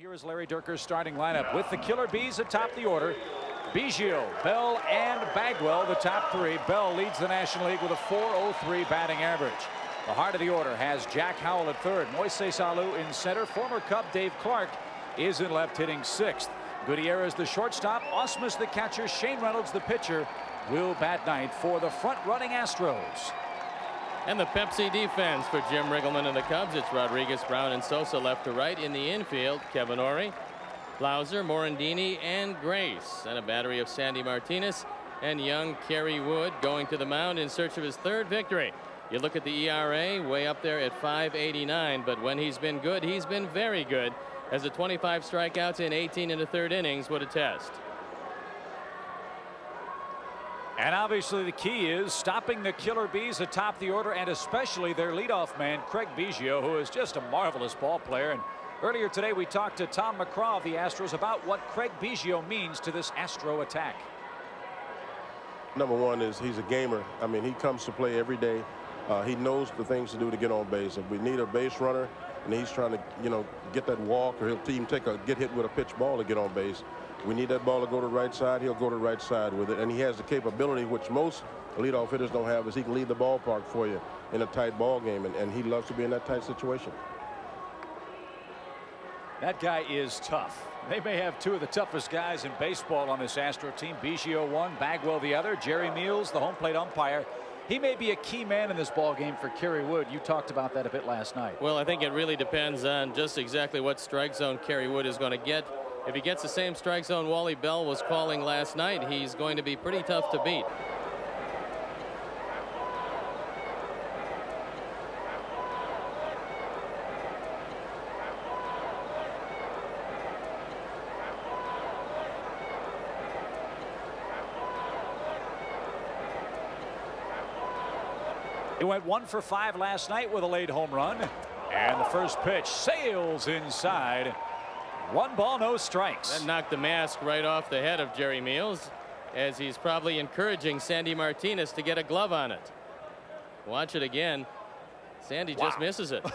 Here is Larry Dierker's starting lineup with the Killer Bees atop the order. Biggio, Bell, and Bagwell, the top three. Bell leads the National League with a .403 batting average. The heart of the order has Jack Howell at third, Moises Alou in center. Former Cub Dave Clark is in left, hitting sixth. Gutierrez the shortstop, Ausmus the catcher, Shane Reynolds the pitcher will bat ninth for the front-running Astros. And the Pepsi defense for Jim Riggleman and the Cubs. It's Rodriguez, Brown, and Sosa left to right. In the infield, Kevin Ory, Blauser, Morandini, and Grace. And a battery of Sandy Martinez and young Kerry Wood going to the mound in search of his third victory. You look at the ERA, way up there at 5.89, but when he's been good, he's been very good, as the 25 strikeouts in 18 1/3 innings would attest. And obviously the key is stopping the Killer Bees atop the order, and especially their leadoff man, Craig Biggio, who is just a marvelous ball player. And earlier today we talked to Tom McCraw of the Astros about what Craig Biggio means to this Astro attack. Number one is he's a gamer. I mean, he comes to play every day. He knows the things to do to get on base. If we need a base runner and he's trying to, get that walk, or he'll even get hit with a pitch ball to get on base. We need that ball to go to the right side. He'll go to the right side with it. And he has the capability, which most leadoff hitters don't have, is he can lead the ballpark for you in a tight ball game. And he loves to be in that tight situation. That guy is tough. They may have two of the toughest guys in baseball on this Astro team. Biggio one, Bagwell the other. Jerry Meals, the home plate umpire. He may be a key man in this ball game for Kerry Wood. You talked about that a bit last night. Well, I think it really depends on just exactly what strike zone Kerry Wood is going to get. If he gets the same strike zone Wally Bell was calling last night, he's going to be pretty tough to beat. He went 1 for 5 last night with a late home run. And the first pitch sails inside. 1 ball, no strikes. That knocked the mask right off the head of Jerry Meals, as he's probably encouraging Sandy Martinez to get a glove on it. Watch it again. Sandy just misses it.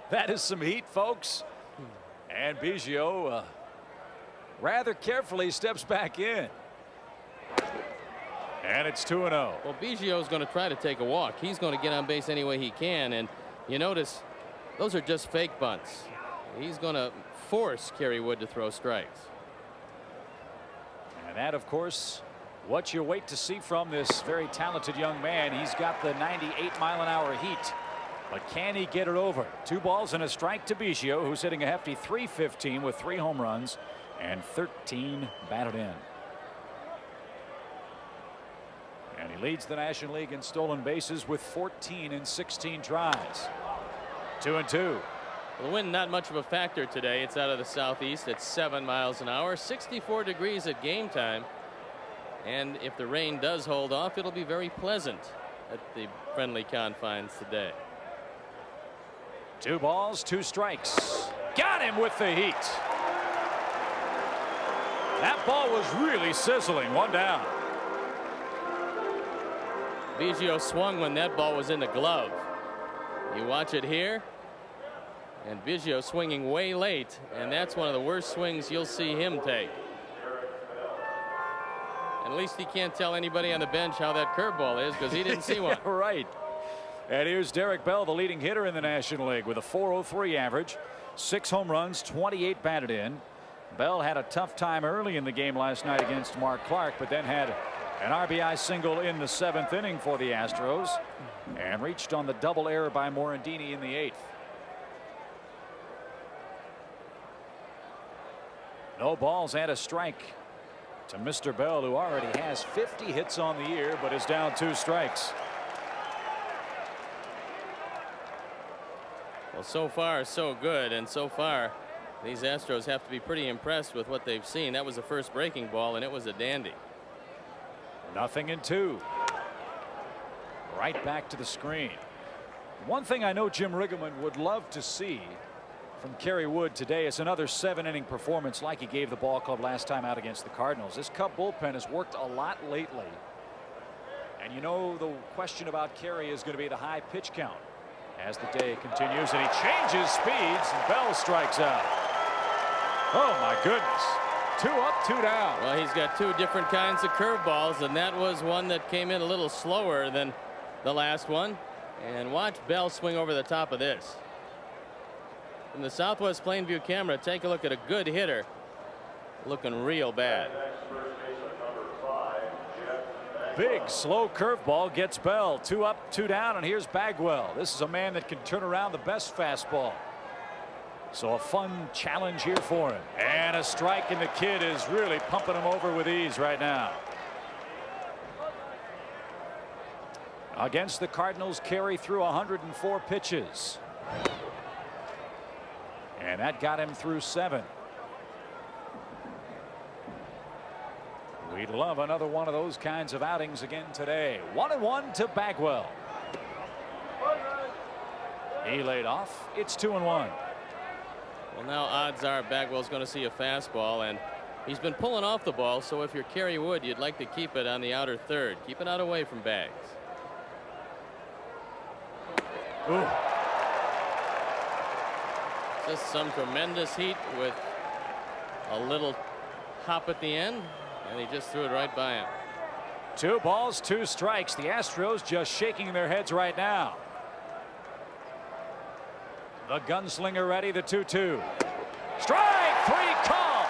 That is some heat, folks. And Biggio rather carefully steps back in. And it's 2-0. Well, Biggio's going to try to take a walk. He's going to get on base any way he can. And you notice those are just fake bunts. He's going to force Kerry Wood to throw strikes. And that, of course, what you wait to see from this very talented young man. He's got the 98-mile-an-hour heat. But can he get it over? 2 balls and a strike to Biggio, who's hitting a hefty .315 with 3 home runs and 13 batted in. And he leads the National League in stolen bases with 14 in 16 tries. 2-2. The wind not much of a factor today. It's out of the southeast at 7 miles an hour, 64 degrees at game time. And if the rain does hold off, it'll be very pleasant at the friendly confines today. 2 balls, 2 strikes. Got him with the heat. That ball was really sizzling. 1 down. Biggio swung when that ball was in the glove. You watch it here. And Biggio swinging way late, and that's one of the worst swings you'll see him take. And at least he can't tell anybody on the bench how that curveball is, because he didn't see one. Right. And here's Derek Bell, the leading hitter in the National League, with a .403 average, 6 home runs, 28 batted in. Bell had a tough time early in the game last night against Mark Clark, but then had an RBI single in the 7th inning for the Astros, and reached on the double error by Morandini in the 8th. No balls and a strike to Mr. Bell, who already has 50 hits on the year, but is down 2 strikes. Well, so far so good, and so far these Astros have to be pretty impressed with what they've seen. That was the first breaking ball, and it was a dandy. 0-2. Right back to the screen. One thing I know Jim Riggleman would love to see from Kerry Wood today is another 7-inning performance like he gave the ball club last time out against the Cardinals. This Cub bullpen has worked a lot lately. And the question about Kerry is going to be the high pitch count as the day continues, and he changes speeds, and Bell strikes out. Oh, my goodness. 2 up, 2 down. Well, he's got 2 different kinds of curveballs, and that was one that came in a little slower than the last one. And watch Bell swing over the top of this. From the Southwest Plainview camera, take a look at a good hitter looking real bad. Big slow curveball gets Bell. 2 up, 2 down, and here's Bagwell. This is a man that can turn around the best fastball. So a fun challenge here for him. And a strike, and the kid is really pumping him over with ease right now. Against the Cardinals, Kerry threw 104 pitches. And that got him through 7. We'd love another one of those kinds of outings again today. 1-1 to Bagwell. He laid off. It's 2-1. Well, now odds are Bagwell's going to see a fastball, and he's been pulling off the ball. So if you're Kerry Wood, you'd like to keep it on the outer third. Keep it out away from Bags. Ooh. Just some tremendous heat with a little hop at the end, and he just threw it right by him. 2 balls, 2 strikes. The Astros just shaking their heads right now. The gunslinger ready, the 2-2. Strike 3 call.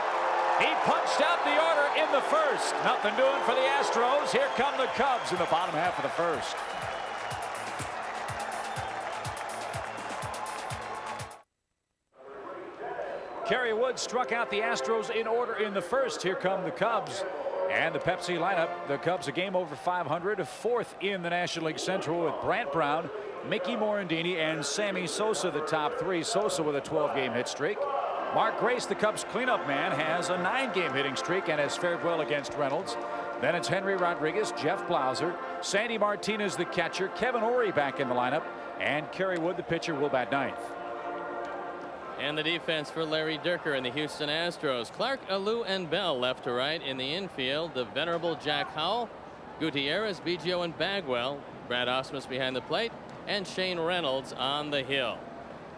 He punched out the order in the first. Nothing doing for the Astros. Here come the Cubs in the bottom half of the first. Kerry Wood struck out the Astros in order in the first. Here come the Cubs. And the Pepsi lineup. The Cubs a game over 500, 4th in the National League Central with Brant Brown, Mickey Morandini, and Sammy Sosa, the top 3. Sosa with a 12-game hit streak. Mark Grace, the Cubs cleanup man, has a 9-game hitting streak and has fared well against Reynolds. Then it's Henry Rodriguez, Jeff Blauser, Sandy Martinez, the catcher, Kevin Ory back in the lineup, and Kerry Wood, the pitcher, will bat 9th. And the defense for Larry Dierker and the Houston Astros. Clark, Alou, and Bell left to right. In the infield, the venerable Jack Howell, Gutierrez, Biggio, and Bagwell. Brad Ausmus behind the plate, and Shane Reynolds on the hill.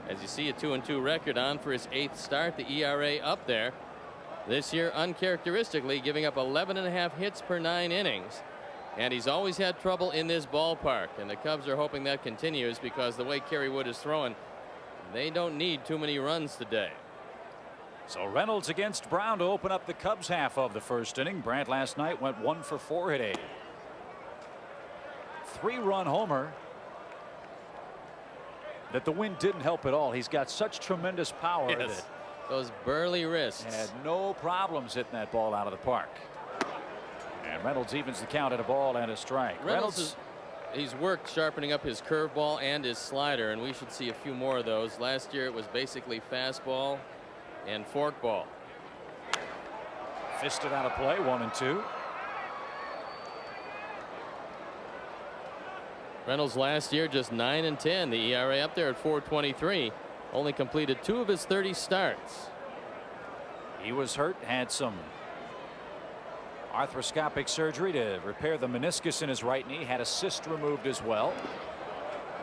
As you see, a 2-2 record on for his 8th start. The ERA up there. This year, uncharacteristically, giving up 11.5 hits per 9 innings. And he's always had trouble in this ballpark. And the Cubs are hoping that continues because the way Kerry Wood is throwing, they don't need too many runs today. So Reynolds against Brown to open up the Cubs half of the first inning. Brant last night went 1 for 4, hit 8. 3-run homer that the wind didn't help at all. He's got such tremendous power. Yes. Those burly wrists. Had no problems hitting that ball out of the park. And Reynolds evens the count at a ball and a strike. Reynolds he's worked sharpening up his curveball and his slider, and we should see a few more of those. Last year it was basically fastball and forkball. Fisted out of play, 1-2. Reynolds last year just 9-10. The ERA up there at 4.23. Only completed 2 of his 30 starts. He was hurt, had some arthroscopic surgery to repair the meniscus in his right knee, had a cyst removed as well.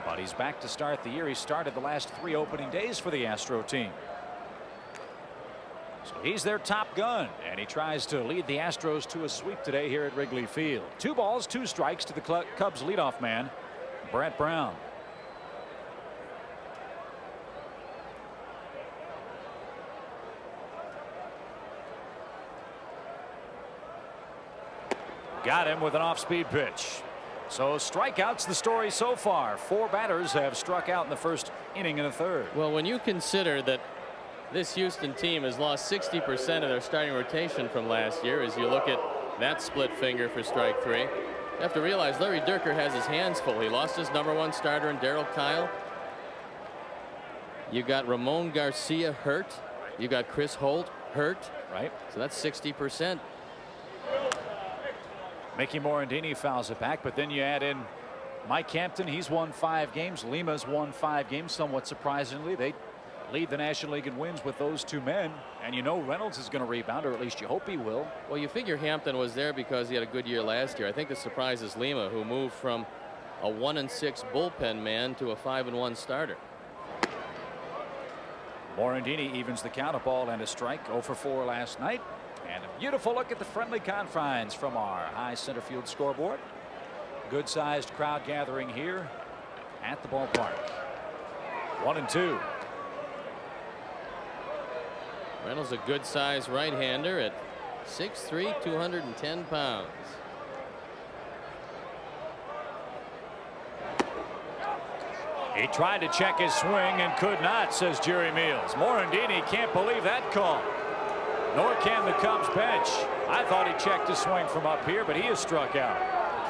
But he's back to start the year. He started the last 3 opening days for the Astro team. So he's their top gun, and he tries to lead the Astros to a sweep today here at Wrigley Field. 2 balls, 2 strikes to the Cubs leadoff man, Brant Brown. Got him with an off-speed pitch. So strikeouts the story so far. 4 batters have struck out in the first inning and a third. Well, when you consider that this Houston team has lost 60% of their starting rotation from last year, as you look at that split finger for strike 3, you have to realize Larry Dierker has his hands full. He lost his #1 starter in Darryl Kyle. You got Ramon Garcia hurt. You got Chris Holt hurt. Right. So that's 60%. Mickey Morandini fouls it back, but then you add in Mike Hampton. He's won 5 games. Lima's won 5 games. Somewhat surprisingly, they lead the National League in wins with those 2 men. And you know Reynolds is going to rebound, or at least you hope he will. Well, you figure Hampton was there because he had a good year last year. I think the surprise is Lima, who moved from a 1-6 bullpen man to a 5-1 starter. Morandini evens the count, a ball and a strike. 0 for 4 last night. And a beautiful look at the friendly confines from our high center field scoreboard. Good sized crowd gathering here at the ballpark. 1-2. Reynolds, a good sized right-hander at 6'3", 210 pounds. He tried to check his swing and could not, says Jerry Meals. Morandini can't believe that call. Nor can the Cubs bench. I thought he checked his swing from up here, but he is struck out.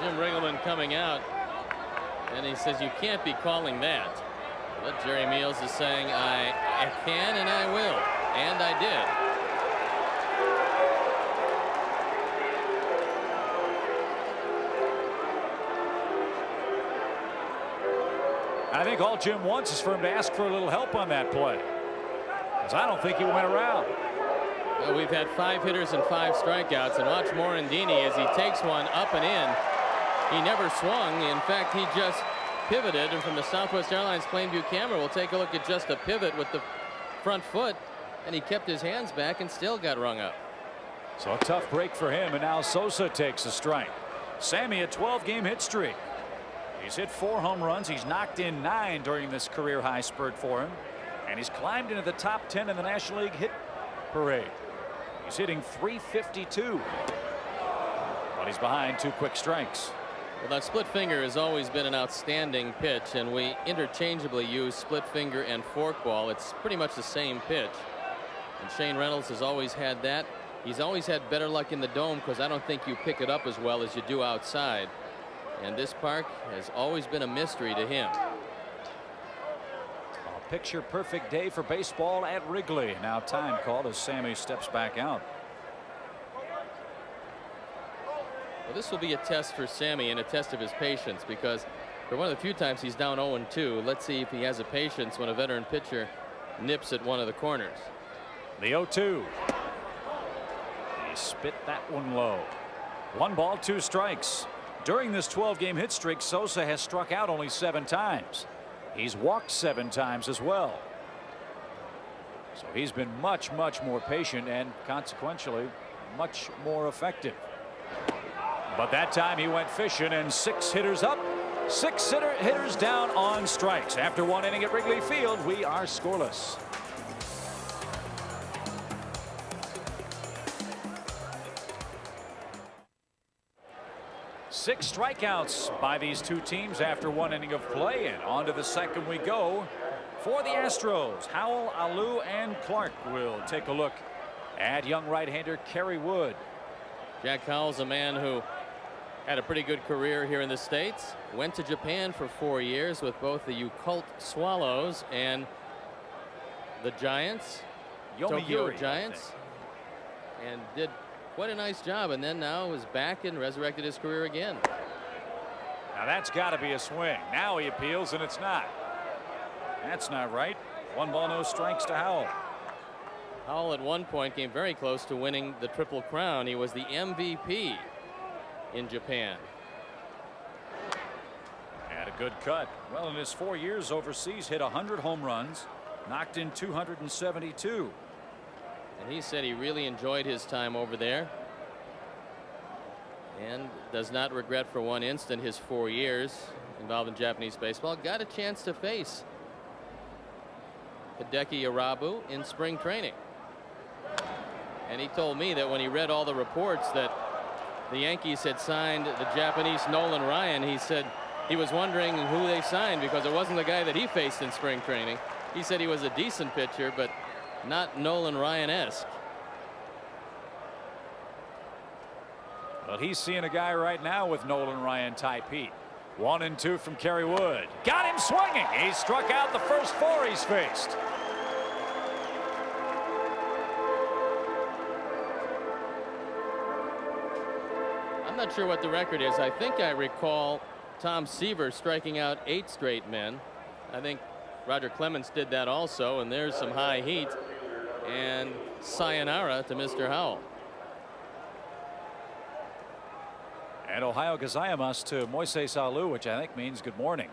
Jim Riggleman coming out, and he says you can't be calling that. But Jerry Meals is saying I can and I will, and I did. I think all Jim wants is for him to ask for a little help on that play, because I don't think he went around. Well, we've had 5 hitters and 5 strikeouts, and watch Morandini as he takes one up and in. He never swung. In fact, he just pivoted, and from the Southwest Airlines Plainview camera, we'll take a look at just a pivot with the front foot, and he kept his hands back and still got rung up. So a tough break for him, and now Sosa takes a strike. Sammy, a 12-game hit streak. He's hit 4 home runs. He's knocked in 9 during this career high spurt for him, and he's climbed into the top 10 in the National League hit parade. He's hitting .352, but he's behind 2 quick strikes. Well, that split finger has always been an outstanding pitch, and we interchangeably use split finger and forkball. It's pretty much the same pitch, and Shane Reynolds has always had that. He's always had better luck in the dome because I don't think you pick it up as well as you do outside. And this park has always been a mystery to him. A picture perfect day for baseball at Wrigley. Now time called as Sammy steps back out. Well, this will be a test for Sammy and a test of his patience, because for one of the few times he's down 0-2. Let's see if he has a patience when a veteran pitcher nips at one of the corners. The 0-2. He spit that one low. 1 ball, 2 strikes. During this 12-game hit streak, Sosa has struck out only 7 times. He's walked 7 times as well. So he's been much more patient and consequentially much more effective. But that time he went fishing, and 6 hitters up, 6 hitters down on strikes. After 1 inning at Wrigley Field, we are scoreless. Six strikeouts by these 2 teams after 1 inning of play, and on to the second we go for the Astros. Howell, Alou, and Clark will take a look at young right-hander Kerry Wood. Jack Howell's a man who had a pretty good career here in the States. Went to Japan for 4 years with both the Yakult Swallows and the Giants, Tokyo Giants, and did quite a nice job, and then now is back and resurrected his career again. Now that's got to be a swing. Now he appeals, and it's not. That's not right. 1 ball, no strikes to Howell. Howell at one point came very close to winning the Triple Crown. He was the MVP in Japan. Had a good cut. Well, in his 4 years overseas, hit 100 home runs, knocked in 272. And he said he really enjoyed his time over there and does not regret for one instant his 4 years involved in Japanese baseball. Got a chance to face Hideki Irabu in spring training, and he told me that when he read all the reports that the Yankees had signed the Japanese Nolan Ryan, he said he was wondering who they signed, because it wasn't the guy that he faced in spring training. He said he was a decent pitcher, but not Nolan Ryan-esque. Well, he's seeing a guy right now with Nolan Ryan type heat. 1-2 from Kerry Wood. Got him swinging. He struck out the first 4 he's faced. I'm not sure what the record is. I think I recall Tom Seaver striking out 8 straight men. I think Roger Clemens did that also, and there's some high heat, and sayonara to Mr. Howell. And Ohio gozaimasu to Moises Alou, which I think means good morning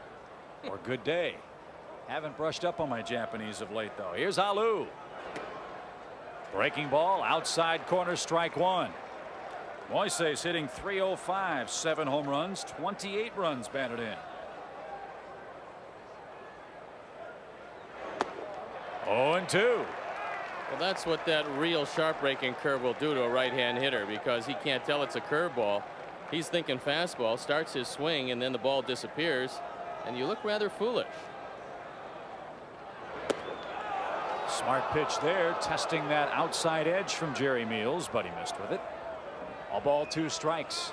or good day. Haven't brushed up on my Japanese of late, though. Here's Alou. Breaking ball outside corner, strike one. Moises hitting .305, 7 home runs, 28 runs batted in. 0-2. Well, that's what that real sharp breaking curve will do to a right-hand hitter, because he can't tell it's a curveball. He's thinking fastball, starts his swing, and then the ball disappears, and you look rather foolish. Smart pitch there, testing that outside edge from Jerry Meals, but he missed with it. A ball, 2 strikes.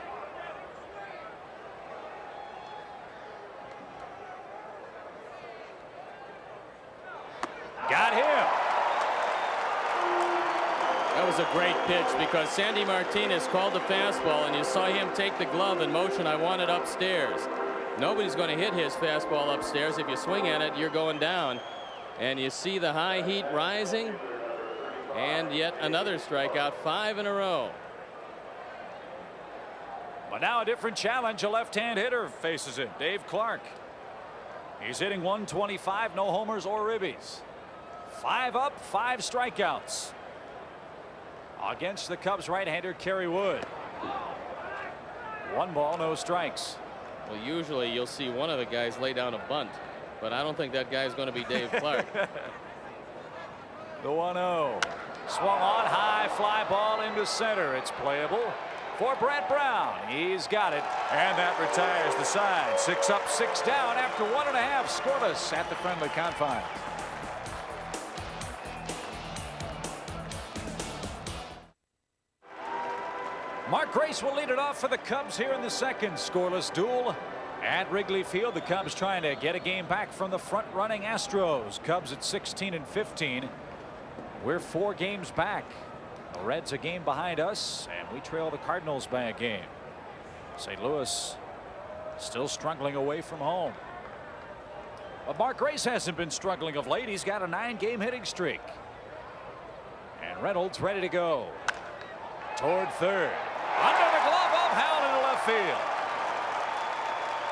Got him. That was a great pitch, because Sandy Martinez called the fastball, and you saw him take the glove in motion. I want it upstairs. Nobody's going to hit his fastball upstairs. If you swing at it, you're going down. And you see the high heat rising, and yet another strikeout, 5 in a row. But now a different challenge. A left-hand hitter faces it. Dave Clark. He's hitting .125, no homers or ribbies. 5 up, 5 strikeouts. Against the Cubs right-hander Kerry Wood. 1 ball, no strikes. Well, usually you'll see one of the guys lay down a bunt, but I don't think that guy's going to be Dave Clark. The 1-0. Swung on high, fly ball into center. It's playable for Brett Brown. He's got it, and that retires the side. 6 up, 6 down after 1.5 scoreless at the friendly confines. Mark Grace will lead it off for the Cubs here in the second. Scoreless duel at Wrigley Field. The Cubs trying to get a game back from the front-running Astros. Cubs at 16-15. We're 4 games back. The Reds a game behind us, and we trail the Cardinals by a game. St. Louis still struggling away from home. But Mark Grace hasn't been struggling of late. He's got a 9-game hitting streak. And Reynolds ready to go. Toward third. Under the glove of Howell into left field.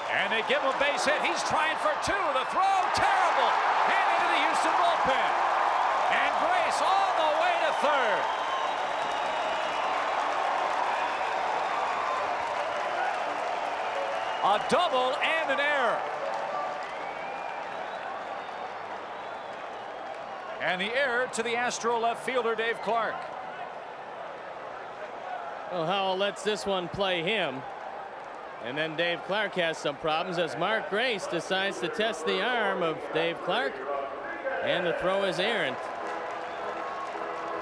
And they give him a base hit. He's trying for 2. The throw, terrible. And into the Houston bullpen. And Grace all the way to third. A double and an error. And the error to the Astro left fielder Dave Clark. Well, Howell lets this one play him. And then Dave Clark has some problems as Mark Grace decides to test the arm of Dave Clark. And the throw is errant.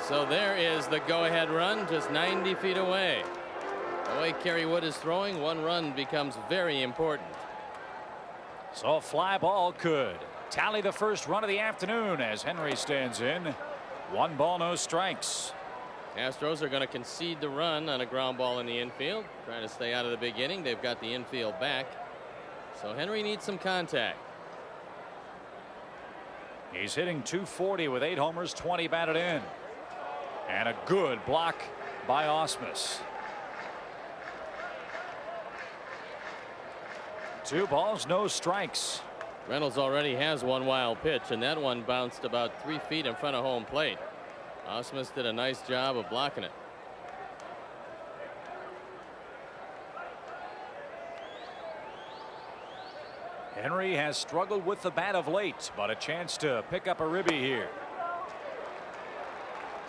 So there is the go-ahead run, just 90 feet away. The way Kerry Wood is throwing, 1 run becomes very important. So a fly ball could tally the first run of the afternoon as Henry stands in. 1 ball, no strikes. Astros are going to concede the run on a ground ball in the infield, trying to stay out of the big inning. They've got the infield back, so Henry needs some contact. He's hitting .240 with 8 homers, 20 batted in. And a good block by Ausmus. 2 balls, no strikes. Reynolds already has 1 wild pitch, and that one bounced about 3 feet in front of home plate. Ausmus did a nice job of blocking it. Henry has struggled with the bat of late, but a chance to pick up a ribby here.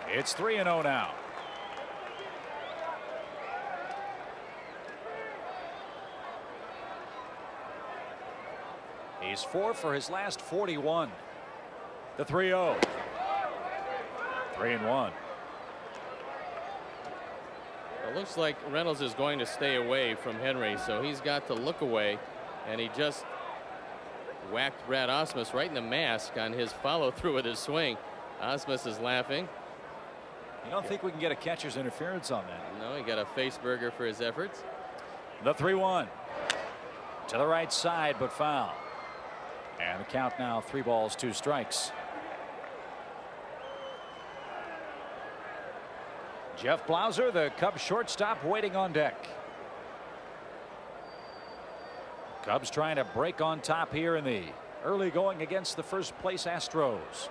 It's 3-0 now. He's 4 for his last 41. The 3-0. 3-1. It looks like Reynolds is going to stay away from Henry, so he's got to look away, and he just whacked Brad Ausmus right in the mask on his follow-through with his swing. Ausmus is laughing. You don't think we can get a catcher's interference on that? No, he got a face burger for his efforts. The 3-1 to the right side, but foul. And the count now 3 balls, 2 strikes. Jeff Blauser, the Cubs shortstop, waiting on deck. Cubs trying to break on top here in the early going against the first place Astros.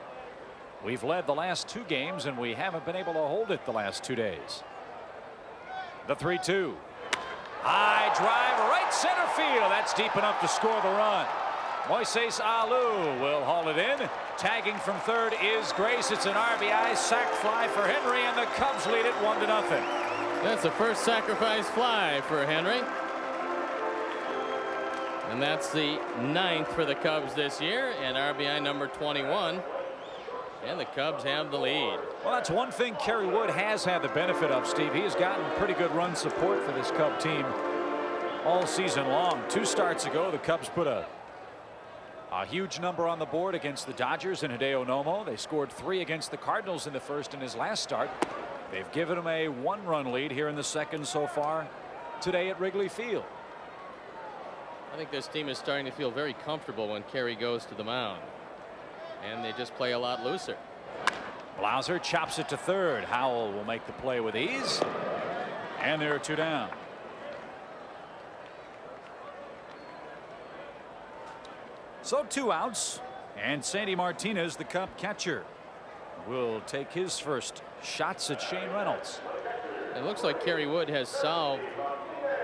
We've led the last 2 games and we haven't been able to hold it the last 2 days. The 3-2. High drive right center field. That's deep enough to score the run. Moises Alou will haul it in. Tagging from third is Grace. It's an RBI sac fly for Henry, and the Cubs lead it 1-0. That's the first sacrifice fly for Henry. And that's the 9th for the Cubs this year, and RBI number 21. And the Cubs have the lead. Well, that's one thing Kerry Wood has had the benefit of, Steve. He has gotten pretty good run support for this Cub team all season long. 2 starts ago, the Cubs put a huge number on the board against the Dodgers in Hideo Nomo. They scored 3 against the Cardinals in the first in his last start. They've given him a 1-run lead here in the second so far today at Wrigley Field. I think this team is starting to feel very comfortable when Kerry goes to the mound. And they just play a lot looser. Blauser chops it to third. Howell will make the play with ease. And there are 2 down. So 2 outs, and Sandy Martinez, the Cub catcher, will take his first shots at Shane Reynolds. It looks like Kerry Wood has solved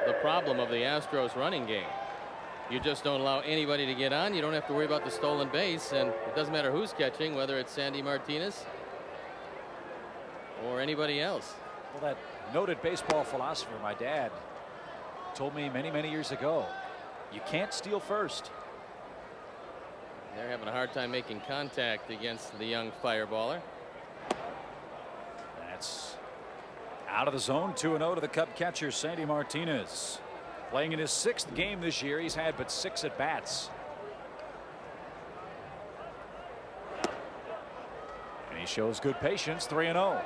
the problem of the Astros running game. You just don't allow anybody to get on. You don't have to worry about the stolen base, and it doesn't matter who's catching, whether it's Sandy Martinez or anybody else. Well, that noted baseball philosopher, my dad, told me many years ago, you can't steal first. They're having a hard time making contact against the young fireballer. That's out of the zone. 2-0 to the Cub catcher, Sandy Martinez. Playing in his 6th game this year. He's had but 6 at bats. And he shows good patience. 3-0.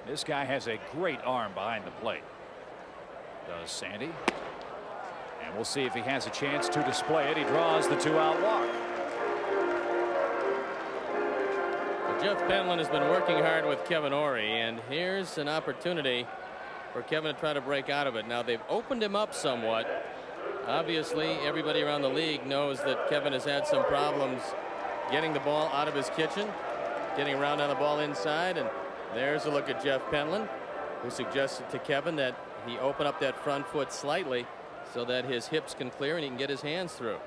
This guy has a great arm behind the plate. Does Sandy. And we'll see if he has a chance to display it. He draws the 2-out walk. Jeff Penland has been working hard with Kevin Ory, and here's an opportunity for Kevin to try to break out of it. Now they've opened him up somewhat. Obviously everybody around the league knows that Kevin has had some problems getting the ball out of his kitchen, getting around on the ball inside, and there's a look at Jeff Penland, who suggested to Kevin that he open up that front foot slightly so that his hips can clear and he can get his hands through.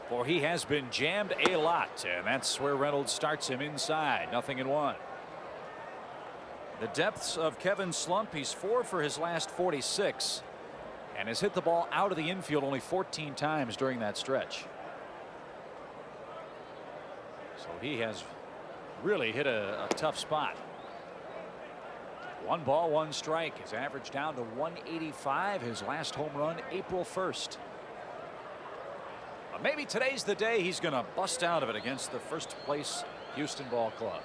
For he has been jammed a lot, and that's where Reynolds starts him inside. 0-1. The depths of Kevin's slump. He's 4 for his last 46 and has hit the ball out of the infield only 14 times during that stretch. So he has really hit a tough spot. 1 ball, 1 strike. His average down to 185. His last home run April 1st. Maybe today's the day he's going to bust out of it against the first place Houston Ball Club.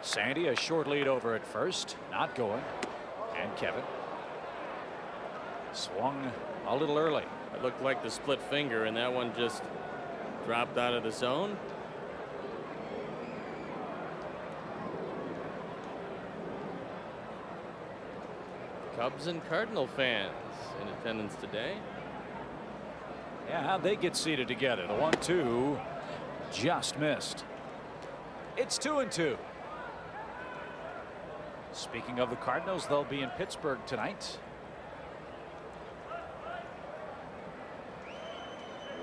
Sandy a short lead over at first, not going, and Kevin swung a little early. It looked like the split finger, and that one just dropped out of the zone. Cubs and Cardinal fans in attendance today. Yeah, how'd they get seated together? The 1-2 just missed. It's 2-2. Speaking of the Cardinals, they'll be in Pittsburgh tonight.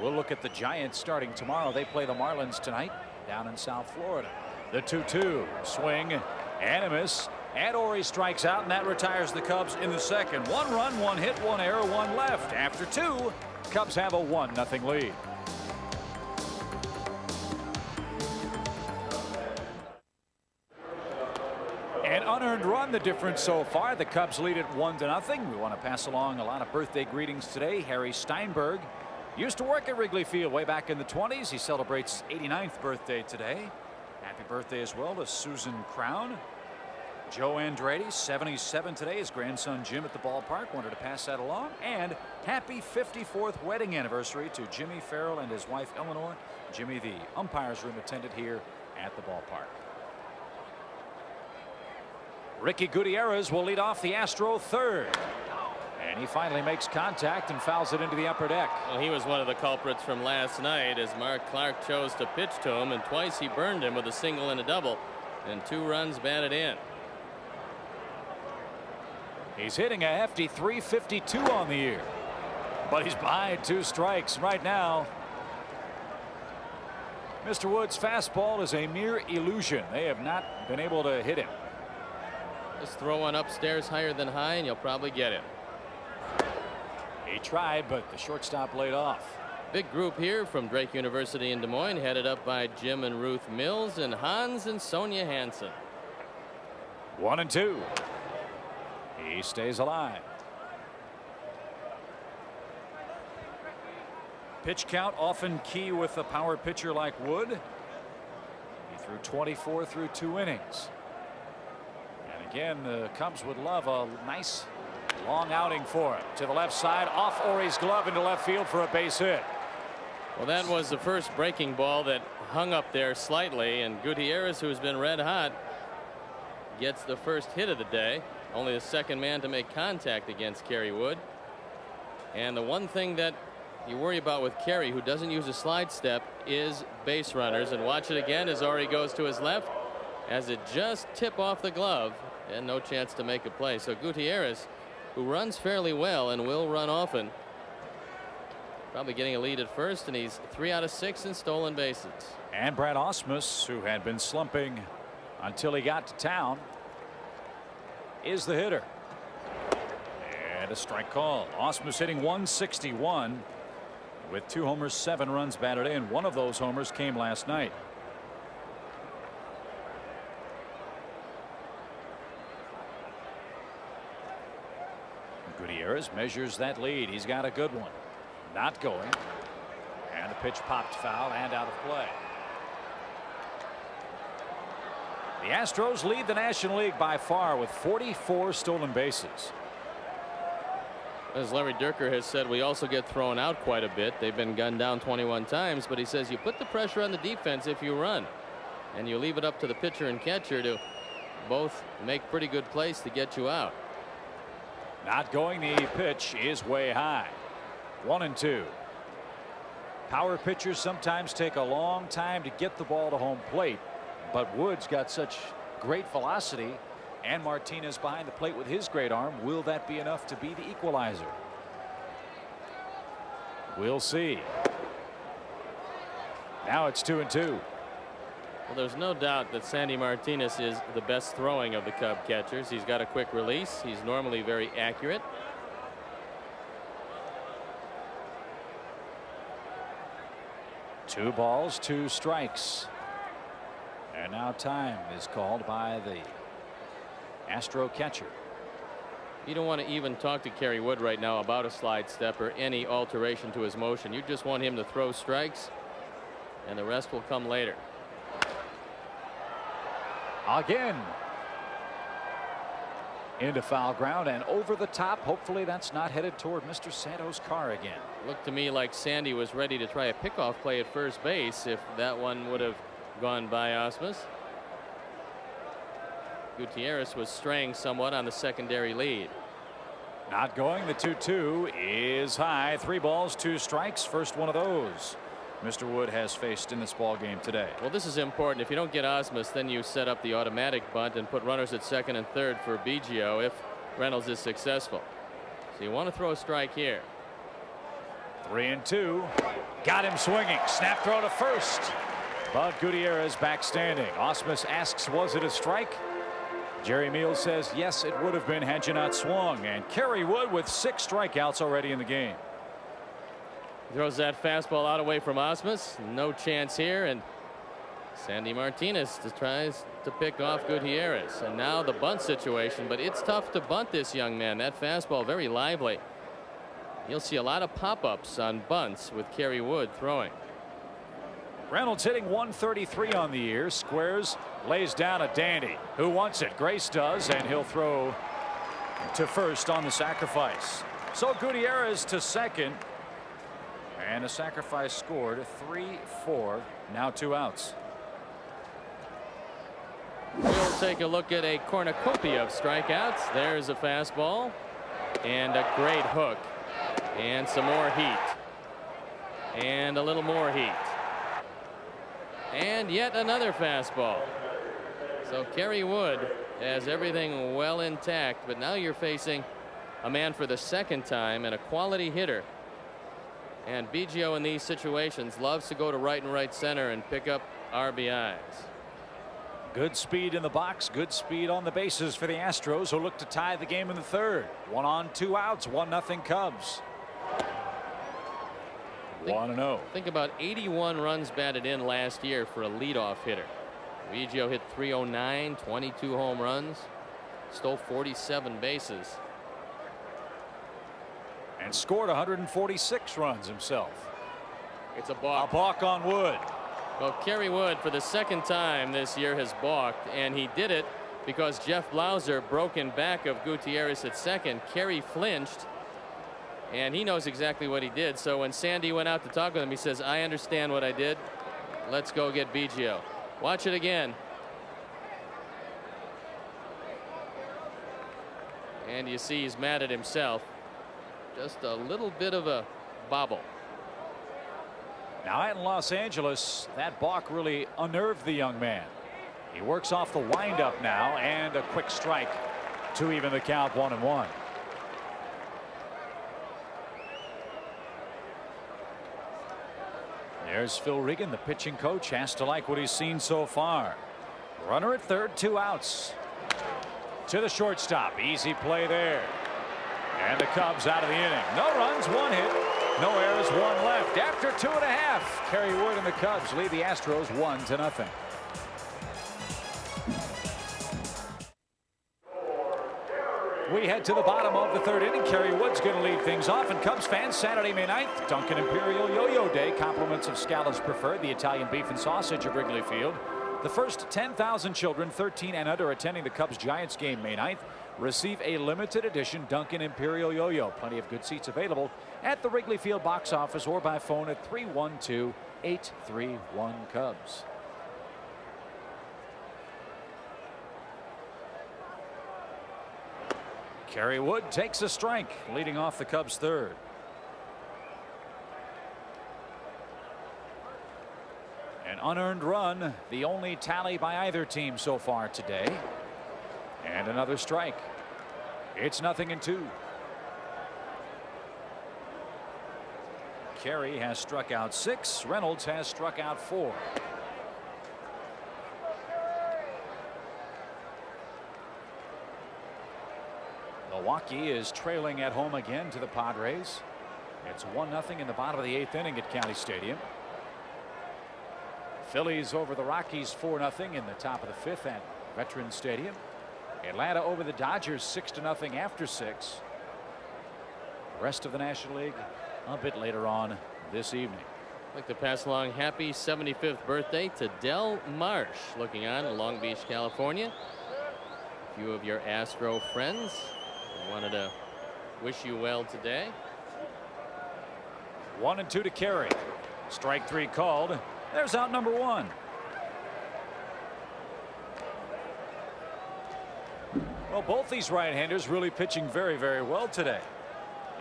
We'll look at the Giants starting tomorrow. They play the Marlins tonight down in South Florida. The 2-2 swing and a miss, and Ory strikes out, and that retires the Cubs in the second. 1 run, 1 hit, 1 error, 1 left. After 2, Cubs have a 1-0 lead. An unearned run, the difference so far. The Cubs lead it 1-0. We want to pass along a lot of birthday greetings today. Harry Steinberg used to work at Wrigley Field way back in the 20s. He celebrates his 89th birthday today. Happy birthday as well to Susan Crown. Joe Andretti, 77 today. His grandson Jim at the ballpark. Wanted to pass that along. And happy 54th wedding anniversary to Jimmy Farrell and his wife Eleanor. Jimmy, the umpire's room attendant here at the ballpark. Ricky Gutierrez will lead off the Astro third. And he finally makes contact and fouls it into the upper deck. Well, he was one of the culprits from last night as Mark Clark chose to pitch to him, and twice he burned him with a single and a double, and 2 runs batted in. He's hitting a hefty .352 on the year, but he's behind 2 strikes right now. Mr. Wood's fastball is a mere illusion. They have not been able to hit him. Just throw one upstairs higher than high and you'll probably get him. He tried, but the shortstop laid off. Big group here from Drake University in Des Moines, headed up by Jim and Ruth Mills and Hans and Sonia Hansen. 1-2. He stays alive. Pitch count often key with a power pitcher like Wood. He threw 24 through 2 innings. And again, the Cubs would love a nice long outing for him. To the left side, off Ori's glove into left field for a base hit. Well, that was the first breaking ball that hung up there slightly, and Gutierrez, who's been red hot, gets the first hit of the day. Only the second man to make contact against Kerry Wood. And the one thing that you worry about with Kerry, who doesn't use a slide step, is base runners. And watch it again as Ori goes to his left, as it just tip off the glove, and no chance to make a play. So Gutierrez, who runs fairly well and will run often, probably getting a lead at first, and he's 3 out of 6 in stolen bases. And Brad Ausmus, who had been slumping until he got to town, is the hitter. And a strike call. Ausmus hitting .161 with 2 homers, 7 runs batted in. One of those homers came last night. Gutierrez measures that lead. He's got a good one. Not going. And the pitch popped foul and out of play. The Astros lead the National League by far with 44 stolen bases. As Larry Dierker has said, we also get thrown out quite a bit. They've been gunned down 21 times, but he says you put the pressure on the defense if you run, and you leave it up to the pitcher and catcher to both make pretty good plays to get you out. Not going. The pitch is way high. 1-2. Power pitchers sometimes take a long time to get the ball to home plate, but Wood's got such great velocity, and Martinez behind the plate with his great arm. Will that be enough to be the equalizer? We'll see. Now it's 2-2. Well, there's no doubt that Sandy Martinez is the best throwing of the Cub catchers. He's got a quick release. He's normally very accurate. Two balls, 2 strikes. And now time is called by the Astro catcher. You don't want to even talk to Kerry Wood right now about a slide step or any alteration to his motion. You just want him to throw strikes, and the rest will come later. Again. Into foul ground and over the top. Hopefully that's not headed toward Mr. Santos' car again. Looked to me like Sandy was ready to try a pickoff play at first base if that one would have gone by Ausmus. Gutierrez was straying somewhat on the secondary lead. Not going. The 2-2 is high. 3 balls, 2 strikes. First one of those Mr. Wood has faced in this ball game today. Well, this is important. If you don't get Ausmus, then you set up the automatic bunt and put runners at second and third for Biggio if Reynolds is successful. So you want to throw a strike here. 3-2. Got him swinging. Snap throw to first. But Gutierrez back standing. Ausmus asks, was it a strike? Jerry Meals says yes, it would have been had you not swung. And Kerry Wood with 6 strikeouts already in the game. Throws that fastball out away from Ausmus. No chance here, and Sandy Martinez tries to pick off Gutierrez. And now the bunt situation, but it's tough to bunt this young man. That fastball very lively. You'll see a lot of pop-ups on bunts with Kerry Wood throwing. Reynolds hitting .133 on the year. Squares, lays down a dandy. Who wants it? Grace does, and he'll throw to first on the sacrifice. So Gutierrez to second. And a sacrifice scored. 3-4. Now 2 outs. We'll take a look at a cornucopia of strikeouts. There's a fastball. And a great hook. And some more heat. And a little more heat. And yet another fastball. So Kerry Wood has everything well intact, but now you're facing a man for the second time and a quality hitter. And Biggio in these situations loves to go to right and right center and pick up RBIs. Good speed in the box, good speed on the bases for the Astros, who look to tie the game in the third. 1 on, 2 outs, 1-0 Cubs. 1-0. Think about 81 runs batted in last year for a leadoff hitter. Biggio hit 309, 22 home runs, stole 47 bases. And scored 146 runs himself. It's a balk. A balk on Wood. Well, Kerry Wood for the second time this year has balked, and he did it because Jeff Blauser broke in back of Gutierrez at second. Kerry flinched, and he knows exactly what he did. So when Sandy went out to talk with him, he says, I understand what I did. Let's go get Biggio. Watch it again. And you see he's mad at himself. Just a little bit of a bobble. Now out in Los Angeles, that balk really unnerved the young man. He works off the windup now, and a quick strike to even the count, 1-1. There's Phil Regan, the pitching coach, has to like what he's seen so far. Runner at third, 2 outs. To the shortstop, easy play there. And the Cubs out of the inning. No runs, 1 hit. No errors, 1 left. After 2.5, Kerry Wood and the Cubs lead the Astros 1-0. We head to the bottom of the third inning. Kerry Wood's going to lead things off. And Cubs fans, Saturday, May 9th, Dunkin' Imperial Yo-Yo Day. Compliments of Scala's Preferred, the Italian beef and sausage of Wrigley Field. The first 10,000 children 13 and under attending the Cubs-Giants game May 9th receive a limited edition Dunkin' Imperial Yo-Yo. Plenty of good seats available at the Wrigley Field box office or by phone at 312-831-Cubs. Kerry Wood takes a strike, leading off the Cubs' third. An unearned run, the only tally by either team so far today. And another strike. It's 0-2. Caray has struck out 6. Reynolds has struck out 4. Milwaukee is trailing at home again to the Padres. It's 1-0 in the bottom of the 8th inning at County Stadium. Phillies over the Rockies 4-0 in the top of the 5th at Veterans Stadium. Atlanta over the Dodgers 6-0 after 6. The rest of the National League a bit later on this evening. I'd like to pass along happy 75th birthday to Del Marsh, looking on in Long Beach, California. A few of your Astro friends wanted to wish you well today. 1-2 to Caray. Strike 3 called. There's out number 1. Well, both these right-handers really pitching very, very well today.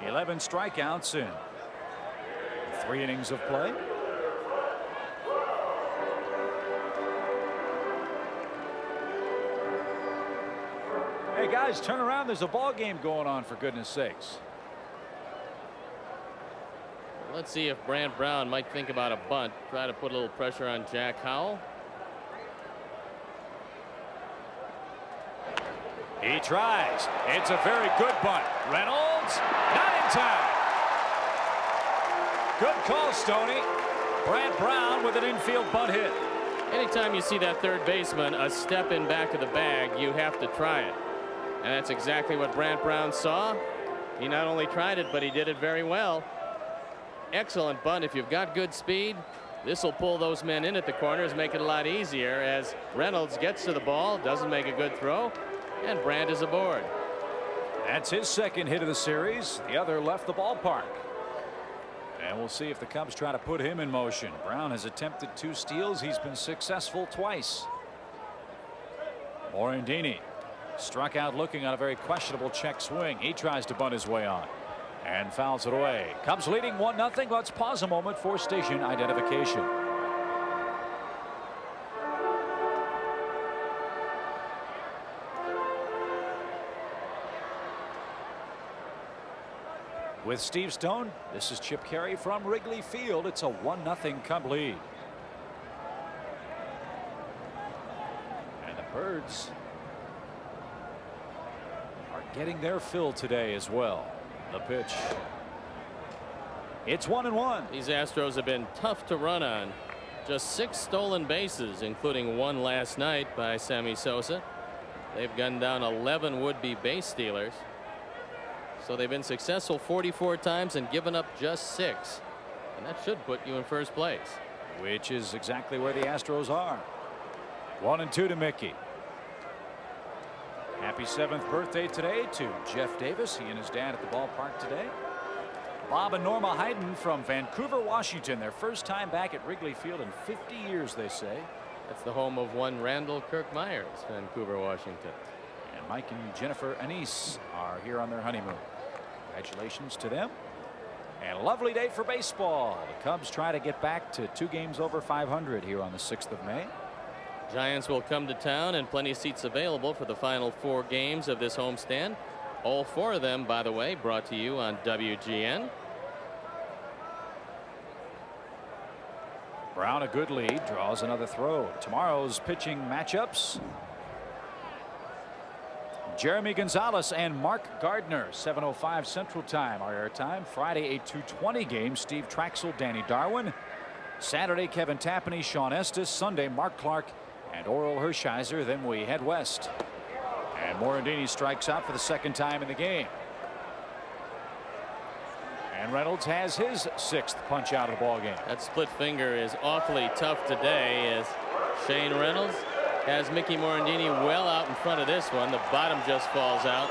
11 strikeouts in 3 innings of play. Hey guys, turn around. There's a ball game going on, for goodness sakes. Let's see if Brant Brown might think about a bunt. Try to put a little pressure on Jack Howell. He tries. It's a very good bunt. Reynolds not in time. Good call, Stoney. Brant Brown with an infield bunt hit. Anytime you see that third baseman a step in back of the bag, you have to try it. And that's exactly what Brant Brown saw. He not only tried it, but he did it very well. Excellent bunt. If you've got good speed, this will pull those men in at the corners, make it a lot easier as Reynolds gets to the ball, doesn't make a good throw, and Brant is aboard. That's his second hit of the series. The other left the ballpark. And we'll see if the Cubs try to put him in motion. Brown has attempted 2 steals. He's been successful twice. Morandini Struck out looking on a very questionable check swing. He tries to bunt his way on and fouls it away. Cubs leading 1-0. Let's pause a moment for station identification. With Steve Stone, this is Chip Caray from Wrigley Field. It's a 1-0 Cub lead. And the Birds are getting their fill today as well. The pitch. It's 1-1. These Astros have been tough to run on. Just 6 stolen bases, including 1 last night by Sammy Sosa. They've gunned down 11 would-be base stealers. So they've been successful 44 times and given up just 6. And that should put you in first place. Which is exactly where the Astros are. 1-2 to Mickey. Happy 7th birthday today to Jeff Davis. He and his dad at the ballpark today. Bob and Norma Hayden from Vancouver, Washington. Their first time back at Wrigley Field in 50 years, they say. That's the home of one Randall Kirk Myers, Vancouver, Washington. And Mike and Jennifer Anise are here on their honeymoon. Congratulations to them. And a lovely day for baseball. The Cubs try to get back to 2 games over 500 here on the 6th of May. Giants will come to town, and plenty of seats available for the final 4 games of this homestand. All 4 of them, by the way, brought to you on WGN. Brown a good lead, draws another throw. Tomorrow's pitching matchups. Jeremy Gonzalez and Mark Gardner, 7:05 Central Time, our airtime. Friday, a 2:20 game. Steve Traxel, Danny Darwin. Saturday, Kevin Tapani, Sean Estes. Sunday, Mark Clark and Oral Hershiser. Then we head west. And Morandini strikes out for the 2nd time in the game. And Reynolds has his 6th punch out of the ball game. That split finger is awfully tough today, as Shane Reynolds has Mickey Morandini well out in front of this one. The bottom just falls out.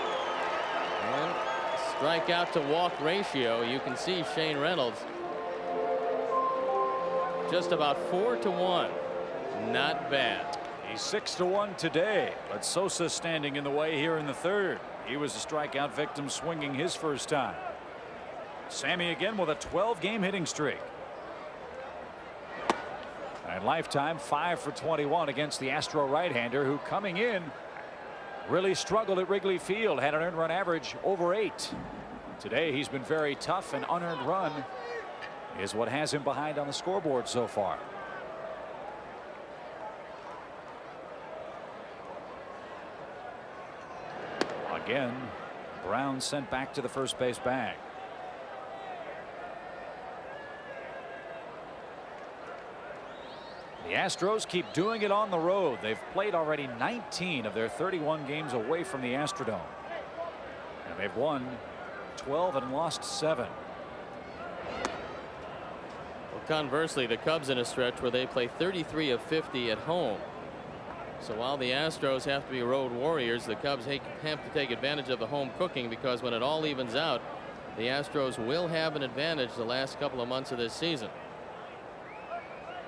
And strikeout to walk ratio. You can see Shane Reynolds just about 4-1. Not bad. He's 6-1 today, but Sosa standing in the way here in the 3rd. He was a strikeout victim swinging his first time. Sammy again with a 12-game hitting streak. And lifetime 5 for 21 against the Astro right-hander, who coming in really struggled at Wrigley Field, had an earned run average over 8. Today he's been very tough, and unearned run is what has him behind on the scoreboard so far. Again, Brown sent back to the first base bag. The Astros keep doing it on the road. They've played already 19 of their 31 games away from the Astrodome. And they've won 12 and lost 7. Well, conversely, the Cubs in a stretch where they play 33 of 50 at home. So while the Astros have to be road warriors, the Cubs have to take advantage of the home cooking, because when it all evens out, the Astros will have an advantage the last couple of months of this season.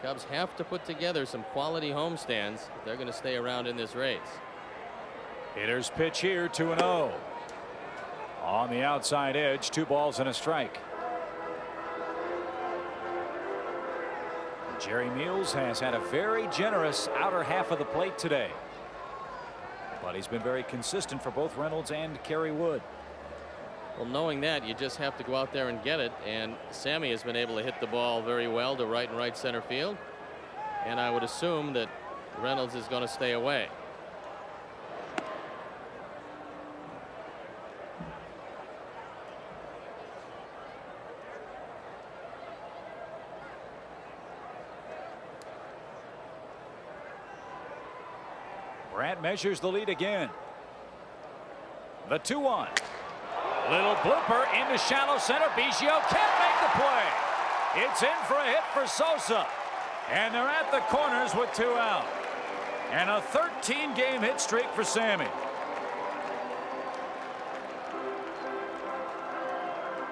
Cubs have to put together some quality homestands if they're going to stay around in this race. Hitter's pitch here, 2-0. On the outside edge, 2 balls and a strike. Jerry Meals has had a very generous outer half of the plate today, but he's been very consistent for both Reynolds and Kerry Wood. Well, knowing that, you just have to go out there and get it, and Sammy has been able to hit the ball very well to right and right center field, and I would assume that Reynolds is going to stay away. Brandt measures the lead again. The 2-1. Little blooper into shallow center. Biggio can't make the play. It's in for a hit for Sosa. And they're at the corners with 2 out. And a 13-game hit streak for Sammy.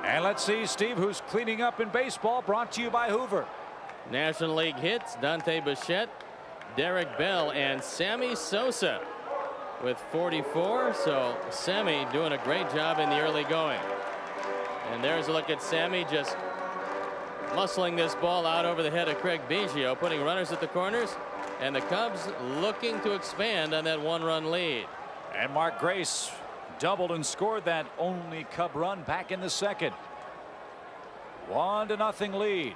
And let's see, Steve, who's cleaning up in baseball, brought to you by Hoover. National League hits, Dante Bichette, Derek Bell, and Sammy Sosa. with 44. So Sammy doing a great job in the early going. And there's a look at Sammy just muscling this ball out over the head of Craig Biggio, putting runners at the corners, and the Cubs looking to expand on that one-run lead. And Mark Grace doubled and scored that only Cub run back in the second. 1-0 lead.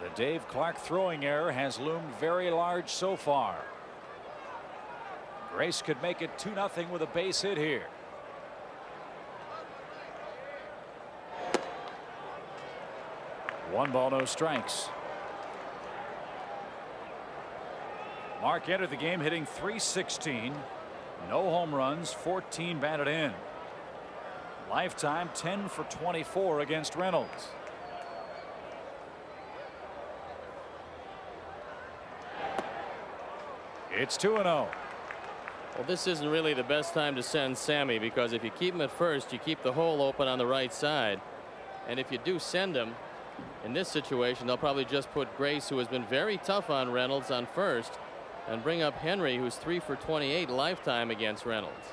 The Dave Clark throwing error has loomed very large so far. Grace could make it 2-0 with a base hit here. One ball, no strikes. Mark entered the game hitting .316, no home runs, 14 batted in. Lifetime 10 for 24 against Reynolds. It's 2-0. Well, this isn't really the best time to send Sammy, because if you keep him at first, you keep the hole open on the right side. And if you do send him in this situation, they'll probably just put Grace, who has been very tough on Reynolds, on first, and bring up Henry, who's 3 for 28 lifetime against Reynolds.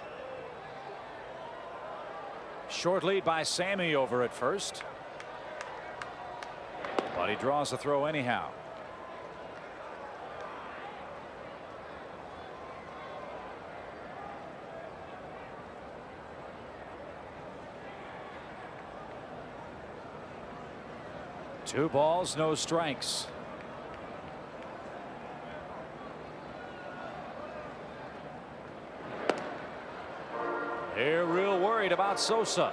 Short lead by Sammy over at first, but he draws a throw anyhow. Two balls, no strikes. They're real worried about Sosa.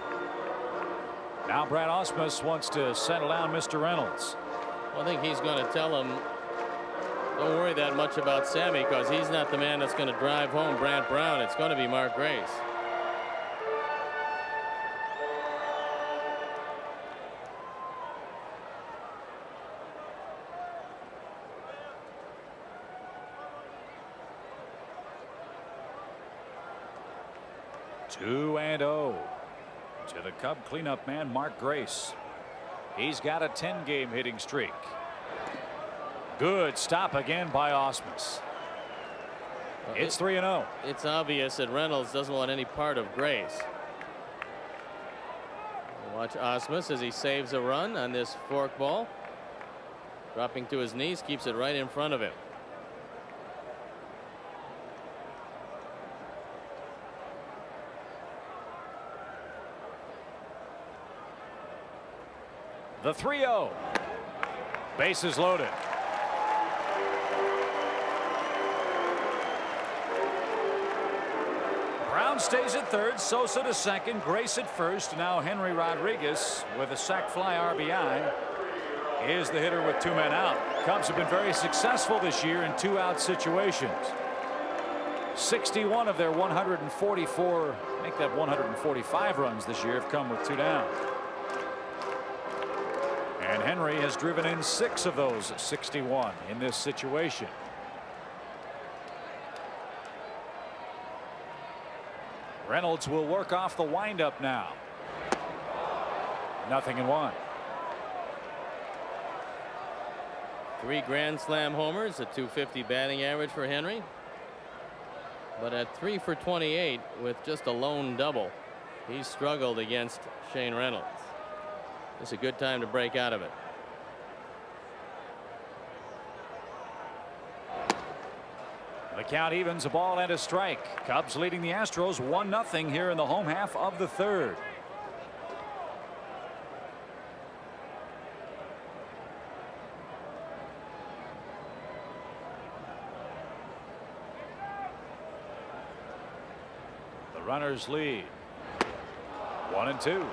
Now Brad Ausmus wants to settle down Mr. Reynolds. Well, I think he's going to tell him, don't worry that much about Sammy, because he's not the man that's going to drive home Brant Brown. It's going to be Mark Grace. Two and 0 to the Cub cleanup man, Mark Grace. He's got a 10-game hitting streak. Good stop again by Ausmus. It's 3-0. It's obvious that Reynolds doesn't want any part of Grace. Watch Ausmus as he saves a run on this fork ball. Dropping to his knees, keeps it right in front of him. The 3-0. Bases loaded. Brown stays at third, Sosa to second, Grace at first. Now Henry Rodriguez with a sac fly RBI is the hitter with 2 men out. Cubs have been very successful this year in 2-out situations. 61 of their 144, make that 145 runs this year, have come with 2 down. And Henry has driven in 6 of those 61 in this situation. Reynolds will work off the windup now. 0-1. 3 grand slam homers, a .250 batting average for Henry. But at 3 for 28 with just a lone double, he struggled against Shane Reynolds. It's a good time to break out of it. The count evens, a ball and a strike. Cubs leading the Astros 1-0 here in the home half of the third. The runners lead 1-2.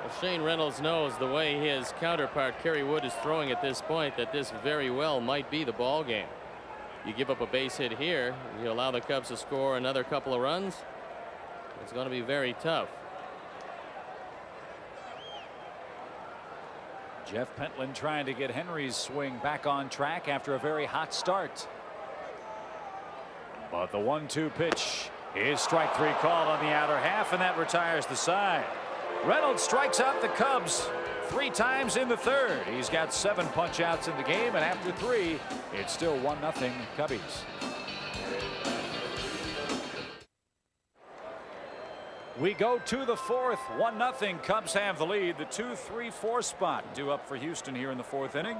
Well, Shane Reynolds knows, the way his counterpart Kerry Wood is throwing at this point, that this very well might be the ball game. You give up a base hit here, you allow the Cubs to score another couple of runs, it's going to be very tough. Jeff Pentland trying to get Henry's swing back on track after a very hot start. But the 1-2 pitch is strike 3 called on the outer half, and that retires the side. Reynolds strikes out the Cubs 3 times in the 3rd. He's got 7 punch outs in the game, and after 3, it's still 1-0 Cubbies. We go to the 4th. 1-0 Cubs have the lead. The 2-3-4 spot due up for Houston here in the 4th inning.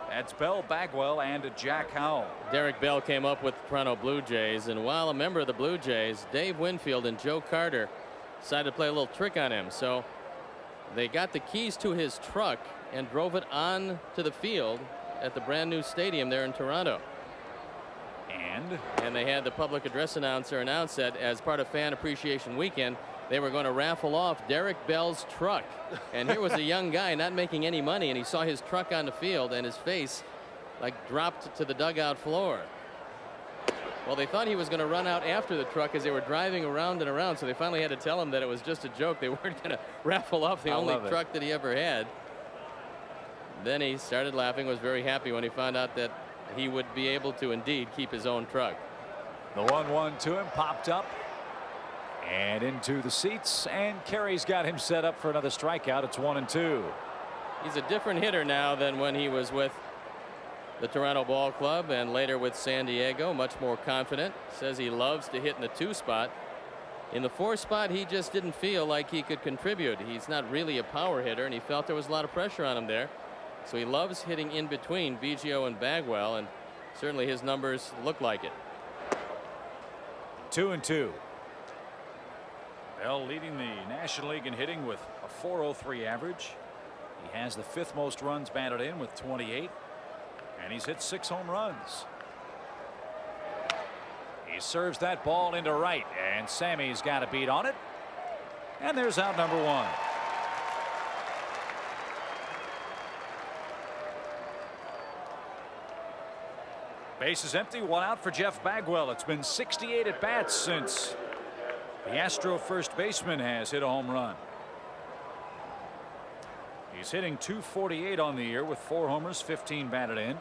That's Bell, Bagwell, and Jack Howell. Derek Bell came up with the Toronto Blue Jays, and while a member of the Blue Jays, Dave Winfield and Joe Carter decided to play a little trick on him. So they got the keys to his truck and drove it on to the field at the brand new stadium there in Toronto. And they had the public address announcer announce that as part of Fan Appreciation Weekend, they were going to raffle off Derek Bell's truck. And here was a young guy not making any money, and he saw his truck on the field, and his face like dropped to the dugout floor. Well, they thought he was going to run out after the truck as they were driving around and around, so they finally had to tell him that it was just a joke. They weren't going to raffle off the only truck that he ever had. Then he started laughing, was very happy when he found out that he would be able to indeed keep his own truck. The 1-1 to him popped up and into the seats, and Caray's got him set up for another strikeout. It's 1-2. He's a different hitter now than when he was with the Toronto Ball Club and later with San Diego. Much more confident. Says he loves to hit in the 2 spot. In the 4 spot, he just didn't feel like he could contribute. He's not really a power hitter, and he felt there was a lot of pressure on him there. So he loves hitting in between Biggio and Bagwell, and certainly his numbers look like it. 2-2. Bell leading the National League in hitting with a .403 average. He has the 5th most runs batted in with 28, and he's hit 6 home runs. He serves that ball into right, and Sammy's got a beat on it, and there's out number 1. Base is empty, 1 out for Jeff Bagwell. It's been 68 at bats since the Astro first baseman has hit a home run. He's hitting .248 on the year with 4 homers, 15 batted in.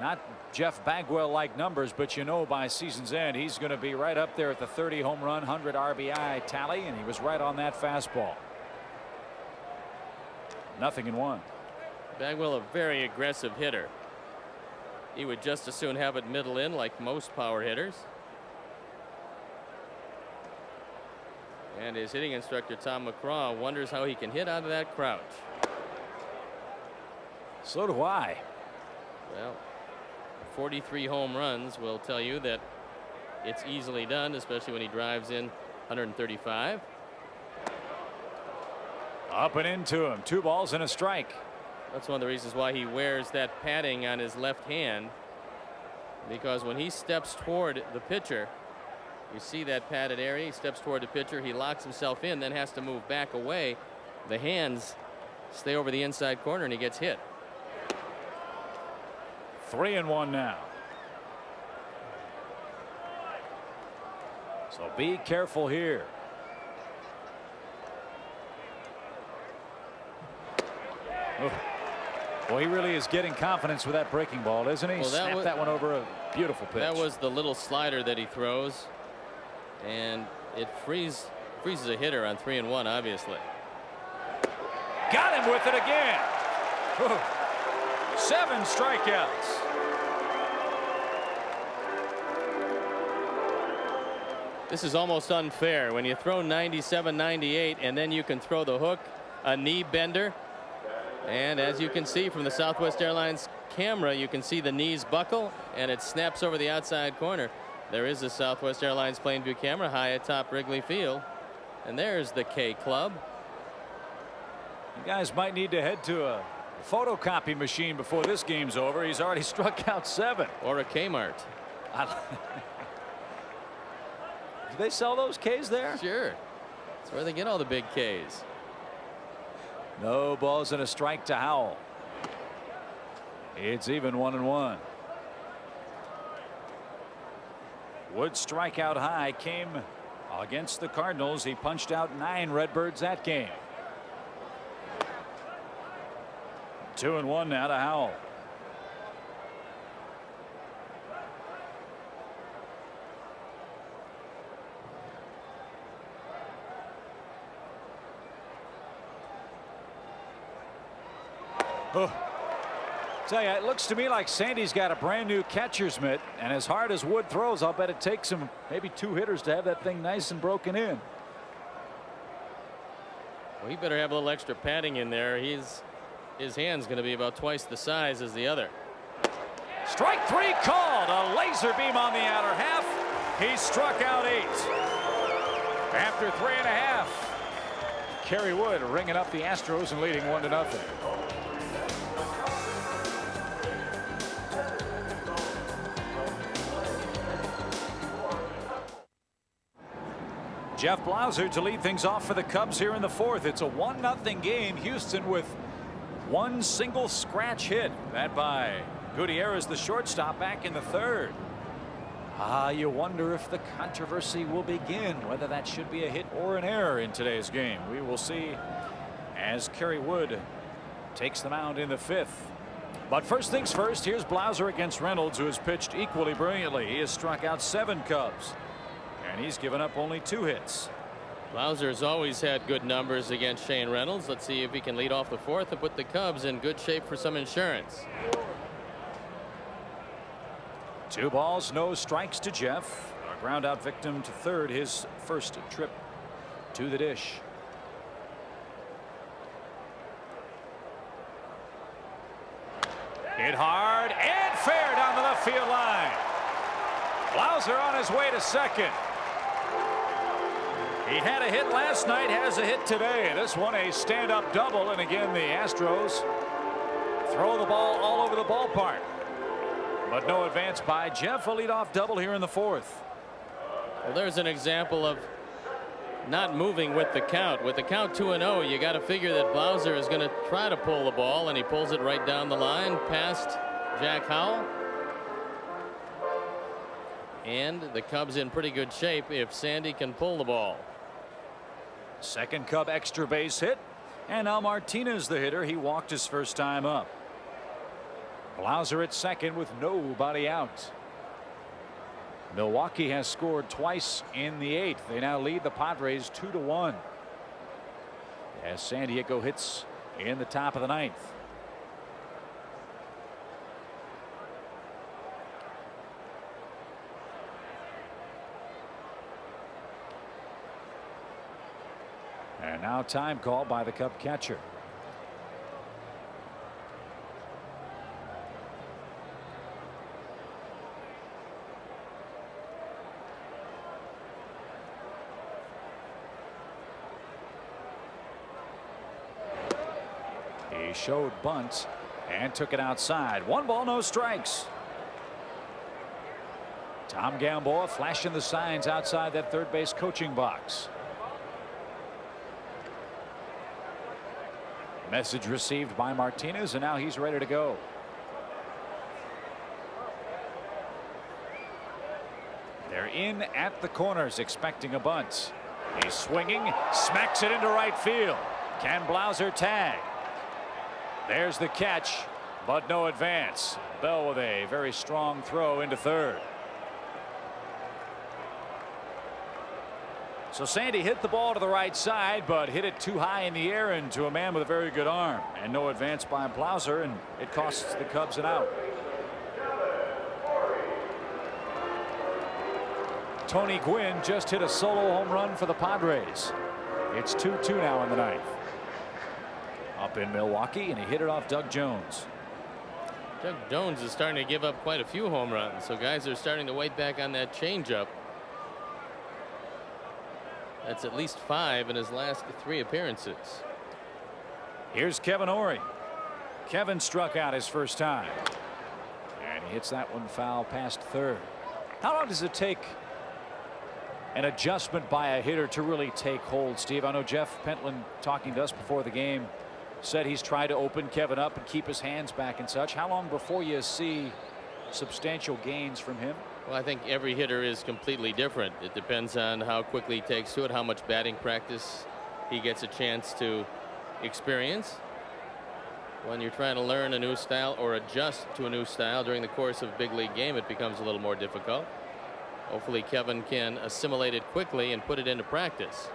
Not Jeff Bagwell like numbers, but you know by season's end he's going to be right up there at the 30 home run, 100 RBI tally, and he was right on that fastball. 0-1. Bagwell, a very aggressive hitter. He would just as soon have it middle in like most power hitters. And his hitting instructor Tom McCraw wonders how he can hit out of that crouch. So do I. Well, 43 home runs will tell you that it's easily done, especially when he drives in 135. Up and into him. 2 balls and a strike. That's one of the reasons why he wears that padding on his left hand, because when he steps toward the pitcher, you see that padded area. He steps toward the pitcher, he locks himself in, then has to move back away. The hands stay over the inside corner, and he gets hit. 3-1 now. So be careful here. Oh. Well, he really is getting confidence with that breaking ball, isn't he? Well, Snapped that one over. A beautiful pitch. That was the little slider that he throws, and it freezes a hitter on 3-1, obviously. Got him with it again. 7 strikeouts. This is almost unfair when you throw 97, 98, and then you can throw the hook, a knee bender. And as you can see from the Southwest Airlines camera, you can see the knees buckle, and it snaps over the outside corner. There is a Southwest Airlines plain view camera high atop Wrigley Field, and there's the K Club. You guys might need to head to a photocopy machine before this game's over. He's already struck out 7. Or a Kmart. Do they sell those Ks there? Sure. That's where they get all the big Ks. No balls and a strike to Howell. It's even 1-1. Wood's strikeout high came against the Cardinals. He punched out 9 Redbirds that game. 2-1 now to Howell. Oh. Tell you, it looks to me like Sandy's got a brand new catcher's mitt, and as hard as Wood throws, I'll bet it takes him maybe 2 hitters to have that thing nice and broken in. Well, he better have a little extra padding in there. His hand's going to be about twice the size as the other. Strike 3 called. A laser beam on the outer half. He struck out 8. After 3.5. Kerry Wood ringing up the Astros and leading 1-0. Jeff Blauser to lead things off for the Cubs here in the 4th. It's a 1-0 game. Houston with 1 single scratch hit. That by Gutierrez, the shortstop, back in the 3rd. You wonder if the controversy will begin, whether that should be a hit or an error in today's game. We will see as Kerry Wood takes the mound in the 5th. But first things first, here's Blauser against Reynolds, who has pitched equally brilliantly. He has struck out 7 Cubs. And he's given up only 2 hits. Blauser's always had good numbers against Shane Reynolds. Let's see if he can lead off the 4th and put the Cubs in good shape for some insurance. 2 balls, no strikes to Jeff. A ground out victim to 3rd, his first trip to the dish. Hit hard and fair down the left field line. Blauser on his way to 2nd. He had a hit last night, has a hit today. This one a stand-up double, and again the Astros throw the ball all over the ballpark. But no advance by Jeff. A leadoff double here in the 4th. Well, there's an example of not moving with the count. With the count 2-0, you got to figure that Blauser is going to try to pull the ball, and he pulls it right down the line past Jack Howell. And the Cubs in pretty good shape if Sandy can pull the ball. 2nd Cub extra base hit, and now Martinez the hitter. He walked his first time up. Blauser at 2nd with nobody out. Milwaukee has scored twice in the 8th. They now lead the Padres 2-1 as San Diego hits in the top of the 9th. And now time call by the Cub catcher. He showed bunts and took it outside. 1 ball, no strikes. Tom Gamboa flashing the signs outside that 3rd base coaching box. Message received by Martinez, and now he's ready to go. They're in at the corners expecting a bunt. He's swinging, smacks it into right field. Can Blauser tag? There's the catch, but no advance. Bell with a very strong throw into 3rd. So Sandy hit the ball to the right side, but hit it too high in the air and to a man with a very good arm. And no advance by Blauser, and it costs the Cubs an out. Tony Gwynn just hit a solo home run for the Padres. It's 2-2 now in the 9th. Up in Milwaukee, and he hit it off Doug Jones. Doug Jones is starting to give up quite a few home runs, so guys are starting to wait back on that changeup. That's at least 5 in his last 3 appearances. Here's Kevin Ory. Kevin struck out his first time, and he hits that one foul past 3rd. How long does it take an adjustment by a hitter to really take hold, Steve? I know Jeff Pentland, talking to us before the game, said he's tried to open Kevin up and keep his hands back and such. How long before you see substantial gains from him? Well, I think every hitter is completely different. It depends on how quickly he takes to it, how much batting practice he gets a chance to experience. When you're trying to learn a new style or adjust to a new style during the course of a big league game, it becomes a little more difficult. Hopefully Kevin can assimilate it quickly and put it into practice.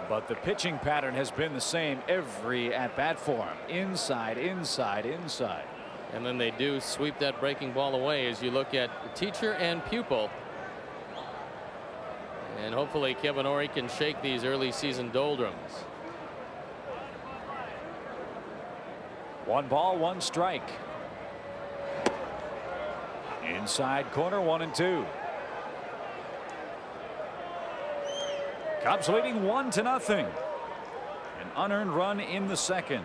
But the pitching pattern has been the same every at bat for him. Inside, inside, inside. And then they do sweep that breaking ball away as you look at teacher and pupil. And hopefully Kevin Ory can shake these early season doldrums. 1 ball, 1 strike. Inside corner, 1-2. Cubs leading 1-0. An unearned run in the second.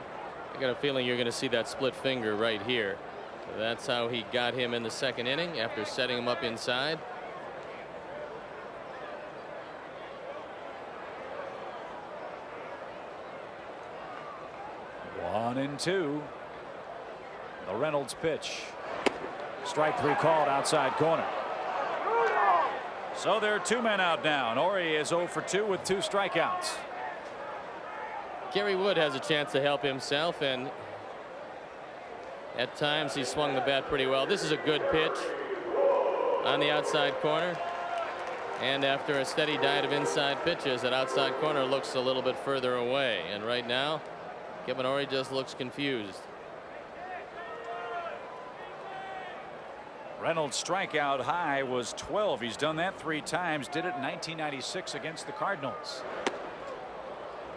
I got a feeling you're going to see that split finger right here. That's how he got him in the second inning after setting him up inside. One and two. The Reynolds pitch. Strike 3 called outside corner. So there are 2 men out now, and Ory is 0 for 2 with 2 strikeouts. Kerry Wood has a chance to help himself, and at times he swung the bat pretty well. This is a good pitch on the outside corner, and after a steady diet of inside pitches, that outside corner looks a little bit further away, and right now Kevin Ory just looks confused. Reynolds' strikeout high was 12. He's done that 3 times. Did it in 1996 against the Cardinals.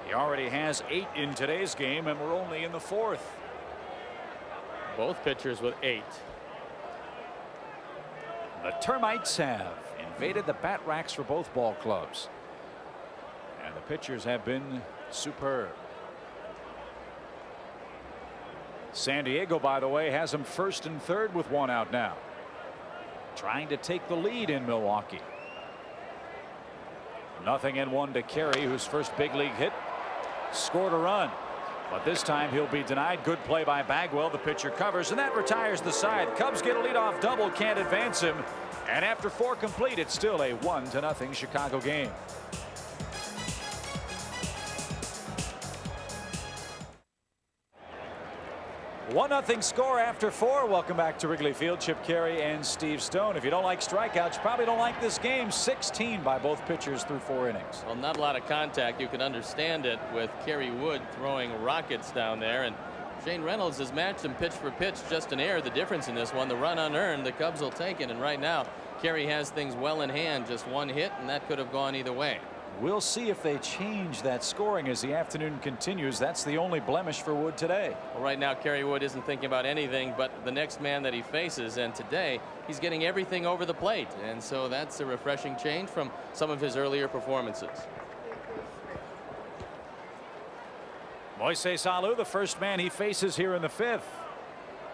He already has 8 in today's game, and we're only in the 4th. Both pitchers with 8. The termites have invaded the bat racks for both ball clubs, and the pitchers have been superb. San Diego, by the way, has him 1st and 3rd with 1 out now. Trying to take the lead in Milwaukee. 0-1 to Caray, whose first big league hit. Scored a run, but this time he'll be denied. Good play by Bagwell. The pitcher covers, and that retires the side. Cubs get a leadoff double, can't advance him, and after 4 complete, it's still a 1-0 Chicago game. One nothing score after 4. Welcome back to Wrigley Field. Chip Caray and Steve Stone. If you don't like strikeouts, you probably don't like this game. 16 by both pitchers through 4 innings. Well, not a lot of contact. You can understand it with Kerry Wood throwing rockets down there, and Shane Reynolds has matched him pitch for pitch, just an error. The difference in this one, the run unearned, the Cubs will take it, and right now Kerry has things well in hand. Just 1 hit, and that could have gone either way. We'll see if they change that scoring as the afternoon continues. That's the only blemish for Wood today. Well, right now Kerry Wood isn't thinking about anything but the next man that he faces, and today he's getting everything over the plate, and so that's a refreshing change from some of his earlier performances. Moises Alou, the first man he faces here in the 5th.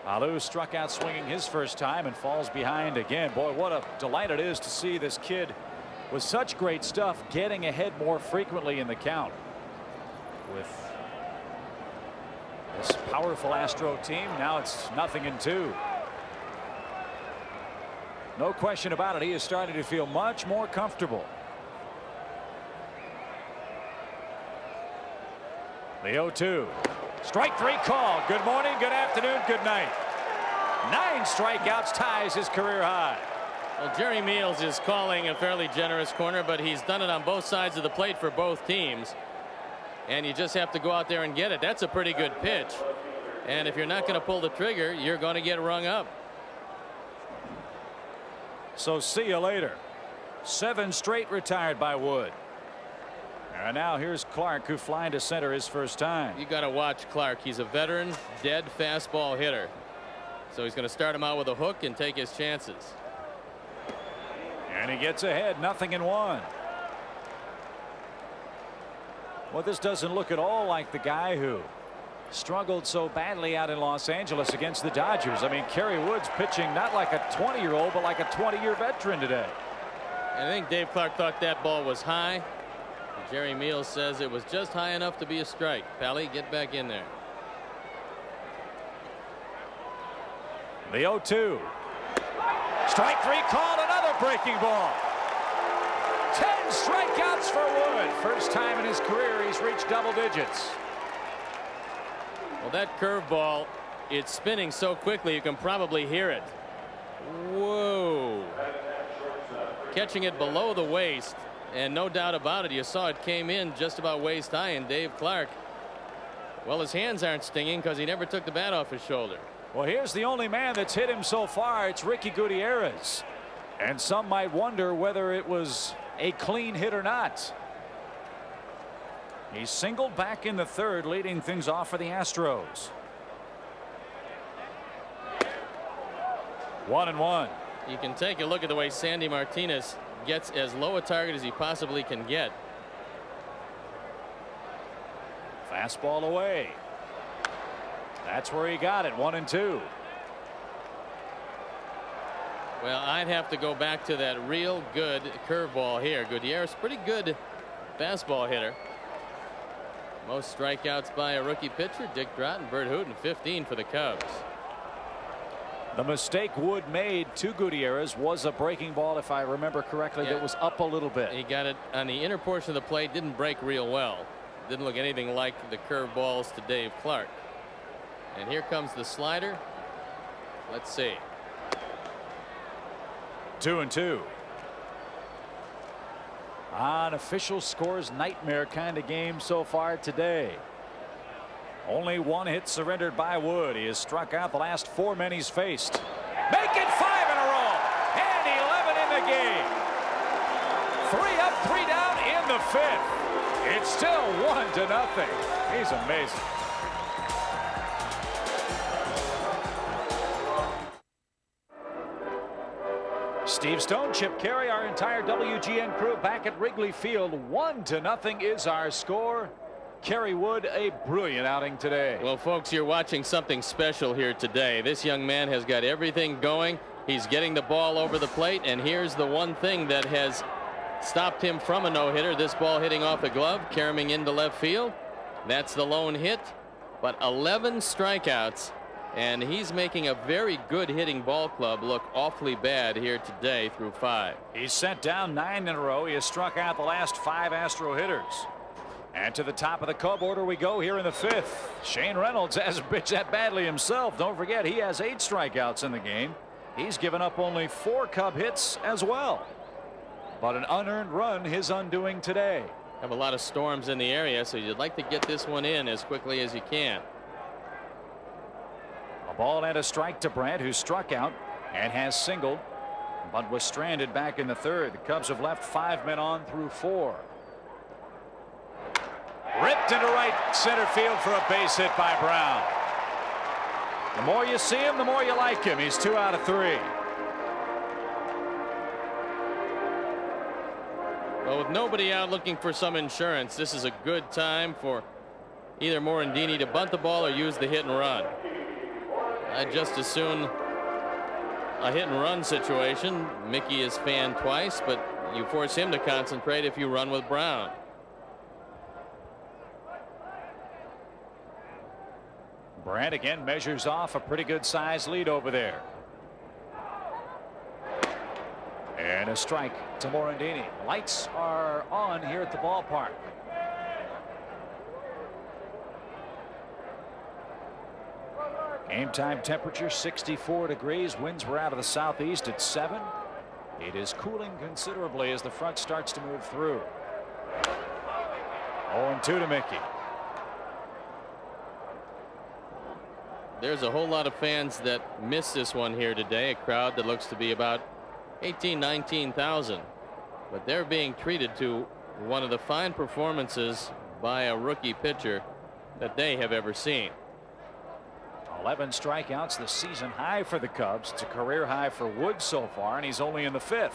Alou struck out swinging his first time and falls behind again. Boy, what a delight it is to see this kid with such great stuff getting ahead more frequently in the count. With this powerful Astro team, now it's 0-2. No question about it, he is starting to feel much more comfortable. The 0-2. Strike 3 call. Good morning, good afternoon, good night. 9 strikeouts, ties his career high. Well, Jerry Meals is calling a fairly generous corner, but he's done it on both sides of the plate for both teams, and you just have to go out there and get it. That's a pretty good pitch, and if you're not going to pull the trigger, you're going to get rung up. So see you later. 7 straight retired by Wood. And now here's Clark, who flying to center his first time. You got to watch Clark. He's a veteran dead fastball hitter, so he's going to start him out with a hook and take his chances. And he gets ahead, 0-1. Well, this doesn't look at all like the guy who struggled so badly out in Los Angeles against the Dodgers. I mean, Kerry Wood's pitching not like a 20-year-old, but like a 20-year veteran today. And I think Dave Clark thought that ball was high. Jerry Meals says it was just high enough to be a strike. Pally, get back in there. The 0-2. Strike 3 called, another breaking ball. 10 strikeouts for Wood. First time in his career he's reached double digits. Well, that curveball, it's spinning so quickly you can probably hear it. Whoa. Catching it below the waist And no doubt about it, you saw it came in just about waist high, and Dave Clark, well, his hands aren't stinging because he never took the bat off his shoulder. Well, here's the only man that's hit him so far. It's Ricky Gutierrez. And some might wonder whether it was a clean hit or not. He's singled back in the third, leading things off for the Astros. 1-1. You can take a look at the way Sandy Martinez gets as low a target as he possibly can get. Fastball away. That's where he got it. 1-2. Well, I'd have to go back to that real good curveball here. Gutierrez, pretty good fastball hitter. Most strikeouts by a rookie pitcher. Dick Drott and Bert Hooten, 15 for the Cubs. The mistake Wood made to Gutierrez was a breaking ball, if I remember correctly, that was up a little bit. He got it on the inner portion of the plate, didn't break real well. Didn't look anything like the curve balls to Dave Clark. And here comes the slider. Let's see. 2-2. An official scores nightmare kind of game so far today. Only one hit surrendered by Wood. He has struck out the last 4 men he's faced. Make it 5 in a row and 11 in the game. 3 up, 3 down in the 5th. It's still 1-0. He's amazing. Steve Stone, Chip Caray, our entire WGN crew back at Wrigley Field. 1-0 is our score. Kerry Wood, a brilliant outing today. Well, folks, you're watching something special here today. This young man has got everything going. He's getting the ball over the plate, and here's the one thing that has stopped him from a no-hitter. This ball hitting off the glove, carrying into left field. That's the lone hit, but 11 strikeouts, and he's making a very good hitting ball club look awfully bad here today through 5. He's sent down 9 in a row. He has struck out the last 5 Astro hitters. And to the top of the Cub order we go here in the 5th. Shane Reynolds hasn't pitched that badly himself. Don't forget, he has 8 strikeouts in the game. He's given up only 4 Cub hits as well. But an unearned run, his undoing today. Have a lot of storms in the area, so you'd like to get this one in as quickly as you can. A ball and a strike to Brandt, who struck out and has singled, but was stranded back in the 3rd. The Cubs have left 5 men on through 4. Ripped into right center field for a base hit by Brown. The more you see him, the more you like him. He's 2 out of 3. Well, with nobody out looking for some insurance, this is a good time for either Morandini to bunt the ball or use the hit and run. I'd just as soon a hit and run situation. Mickey is fanned twice, but you force him to concentrate if you run with Brown. Brandt again measures off a pretty good size lead over there. And a strike to Morandini. Lights are on here at the ballpark. Game time temperature 64 degrees. Winds were out of the southeast at 7. It is cooling considerably as the front starts to move through. 0-2 to Mickey. There's a whole lot of fans that miss this one here today. A crowd that looks to be about 19,000, but they're being treated to one of the fine performances by a rookie pitcher that they have ever seen. 11 strikeouts, the season high for the Cubs. It's a career high for Wood so far, and he's only in the 5th.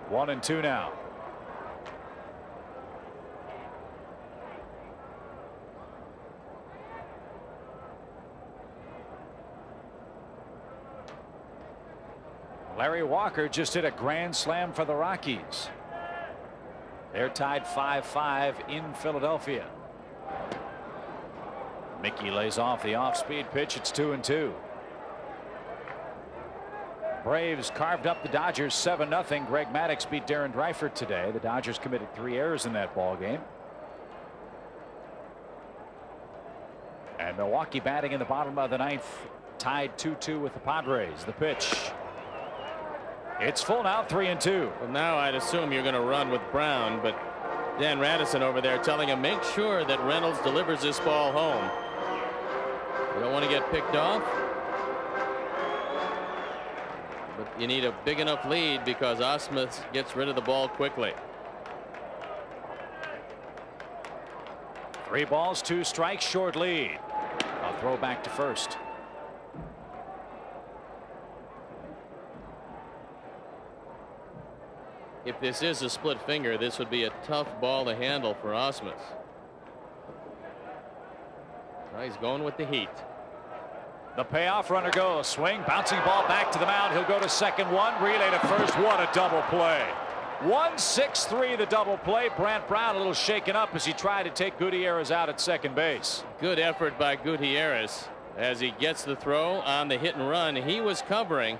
One and two now. Larry Walker just hit a grand slam for the Rockies. They're tied 5-5 in Philadelphia. Mickey lays off the off-speed pitch. It's 2-2. Braves carved up the Dodgers 7-0. Greg Maddux beat Darren Dreifert today. The Dodgers committed 3 errors in that ball game. And Milwaukee batting in the bottom of the 9th, tied 2-2 with the Padres. The pitch. It's full now, 3-2. Well, now I'd assume you're going to run with Brown, but Dan Radisson over there telling him make sure that Reynolds delivers this ball home. You don't want to get picked off, but you need a big enough lead because Ausmus gets rid of the ball quickly. 3 balls, 2 strikes, short lead. A throw back to first. If this is a split finger, this would be a tough ball to handle for Ausmus. Well, he's going with the heat. The payoff, runner goes, swing, bouncing ball back to the mound. He'll go to second, 1, relay to first. What a double play. 1-6-3 the double play. Brant Brown a little shaken up as he tried to take Gutierrez out at second base. Good effort by Gutierrez as he gets the throw on the hit and run. He was covering.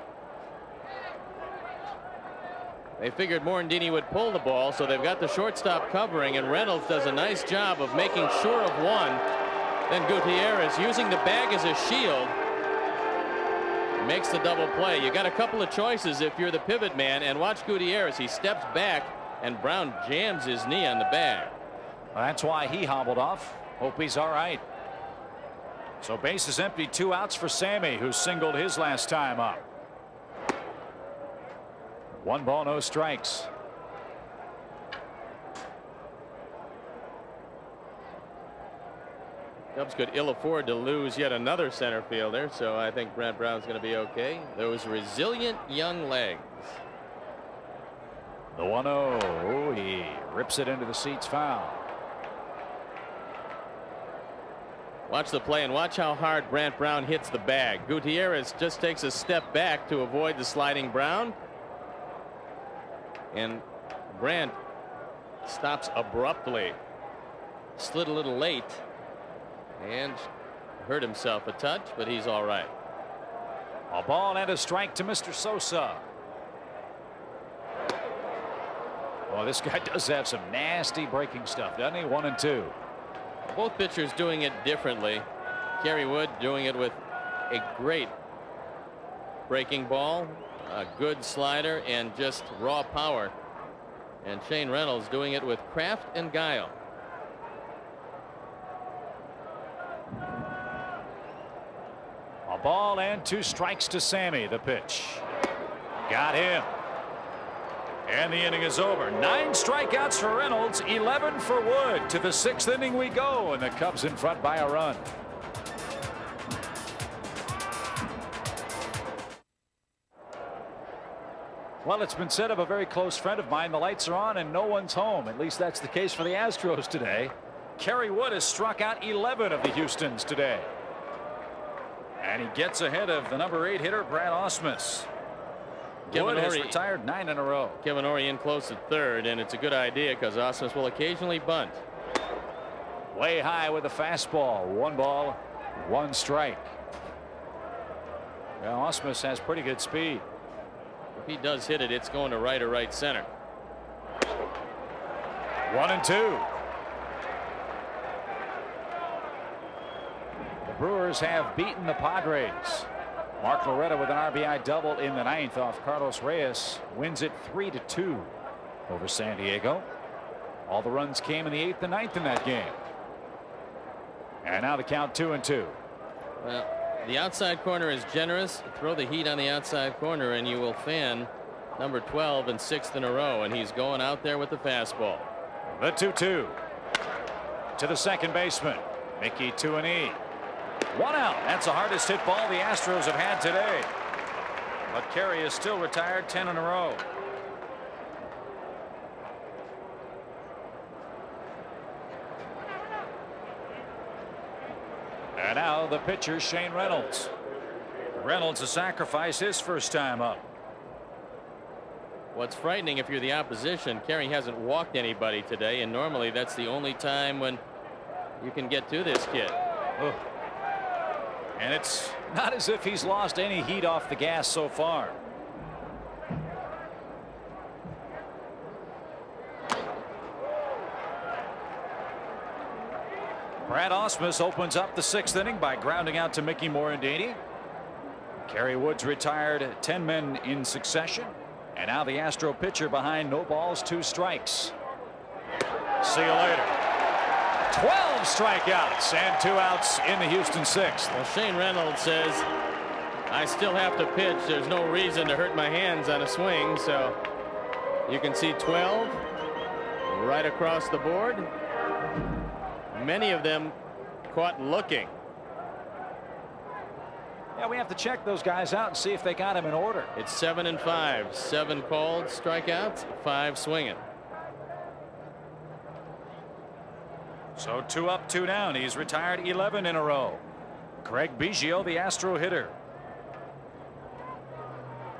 They figured Morandini would pull the ball, so they've got the shortstop covering, and Reynolds does a nice job of making sure of one. Then Gutierrez, using the bag as a shield, makes the double play. You got a couple of choices if you're the pivot man, and watch Gutierrez. He steps back, and Brown jams his knee on the bag. Well, that's why he hobbled off. Hope he's all right. So base is empty, 2 outs for Sammy, who singled his last time up. 1 ball, no strikes. Cubs could ill afford to lose yet another center fielder, so I think Brant Brown's going to be okay. Those resilient young legs. The 1-0. He rips it into the seats, foul. Watch the play and watch how hard Brant Brown hits the bag. Gutierrez just takes a step back to avoid the sliding Brown. And Brant stops abruptly. Slid a little late and hurt himself a touch, but he's all right. A ball and a strike to Mr. Sosa. Well, this guy does have some nasty breaking stuff, doesn't he? 1-2. Both pitchers doing it differently. Kerry Wood doing it with a great breaking ball, a good slider, and just raw power. And Shane Reynolds doing it with craft and guile. A ball and 2 strikes to Sammy. The pitch. Got him. And the inning is over. 9 strikeouts for Reynolds, 11 for Wood. To the 6th inning we go, and the Cubs in front by a run. Well, it's been said of a very close friend of mine, the lights are on and no one's home. At least that's the case for the Astros today. Kerry Wood has struck out 11 of the Houstons today. And he gets ahead of the number 8 hitter, Brad Ausmus. Wood has retired 9 in a row. Kevin Ory in close at third, and it's a good idea because Ausmus will occasionally bunt. Way high with a fastball. 1 ball, 1 strike. Well, Ausmus has pretty good speed. If he does hit it, it's going to right or right center. 1-2. The Brewers have beaten the Padres. Mark Loretta with an RBI double in the 9th off Carlos Reyes wins it 3-2 over San Diego. All the runs came in the 8th and 9th in that game. And now the count 2-2. Well, the outside corner is generous. Throw the heat on the outside corner and you will fan number 12 and 6th in a row, and he's going out there with the fastball. The 2-2 to the second baseman, Mickey 2-E. 1 out. That's the hardest hit ball the Astros have had today. But Caray is still retired 10 in a row. And now the pitcher, Shane Reynolds. Reynolds has sacrificed his first time up. What's frightening if you're the opposition, Caray hasn't walked anybody today, and normally that's the only time when you can get to this kid. Ugh. And it's not as if he's lost any heat off the gas so far. Brad Ausmus opens up the 6th inning by grounding out to Mickey Morandini. Kerry Wood's retired 10 men in succession. And now the Astro pitcher behind no balls, 2 strikes. See you later. 12 strikeouts and 2 outs in the Houston 6th. Well, Shane Reynolds says, I still have to pitch. There's no reason to hurt my hands on a swing. So you can see 12 right across the board. Many of them caught looking. Yeah, we have to check those guys out and see if they got him in order. It's 7 and 5. 7 called strikeouts, 5 swinging. So 2 up, 2 down. He's retired 11 in a row. Craig Biggio, the Astro hitter.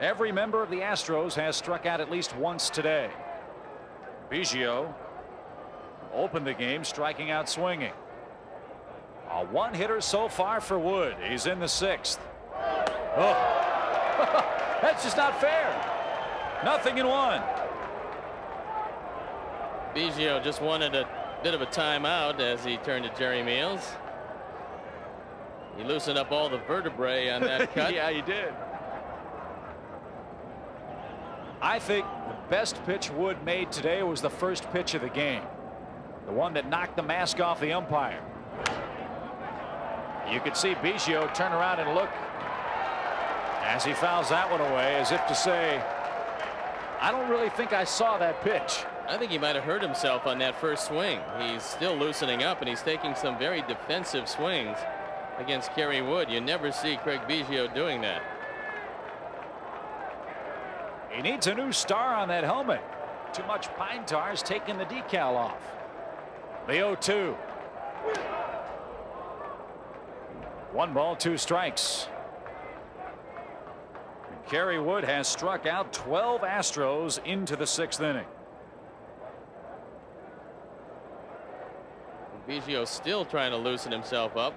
Every member of the Astros has struck out at least once today. Biggio opened the game striking out swinging. A 1-hitter so far for Wood. He's in the 6th. Oh, that's just not fair. Nothing in 1. Biggio just wanted a bit of a timeout as he turned to Jerry Meals. He loosened up all the vertebrae on that cut. Yeah, he did. I think the best pitch Wood made today was the first pitch of the game. The one that knocked the mask off the umpire. You could see Biggio turn around and look as he fouls that one away, as if to say, I don't really think I saw that pitch. I think he might have hurt himself on that first swing. He's still loosening up, and he's taking some very defensive swings against Kerry Wood. You never see Craig Biggio doing that. He needs a new star on that helmet. Too much pine tar's taking the decal off. The 0-2. 1 ball, 2 strikes. Kerry Wood has struck out 12 Astros into the 6th inning. Biggio still trying to loosen himself up.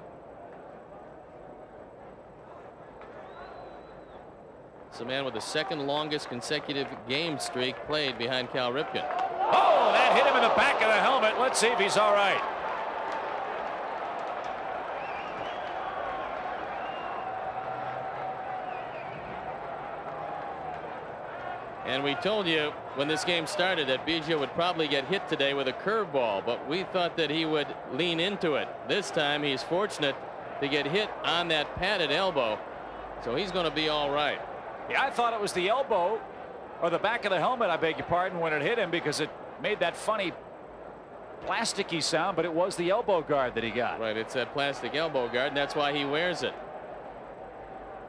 It's a man with the 2nd longest consecutive game streak played behind Cal Ripken. Oh, that hit him in the back of the helmet. Let's see if he's all right. And we told you when this game started that Biggio would probably get hit today with a curveball, but we thought that he would lean into it. This time he's fortunate to get hit on that padded elbow, so he's going to be all right. Yeah, I thought it was the elbow or the back of the helmet, I beg your pardon, when it hit him, because it made that funny plasticky sound, but it was the elbow guard that he got. Right, it's that plastic elbow guard, and that's why he wears it.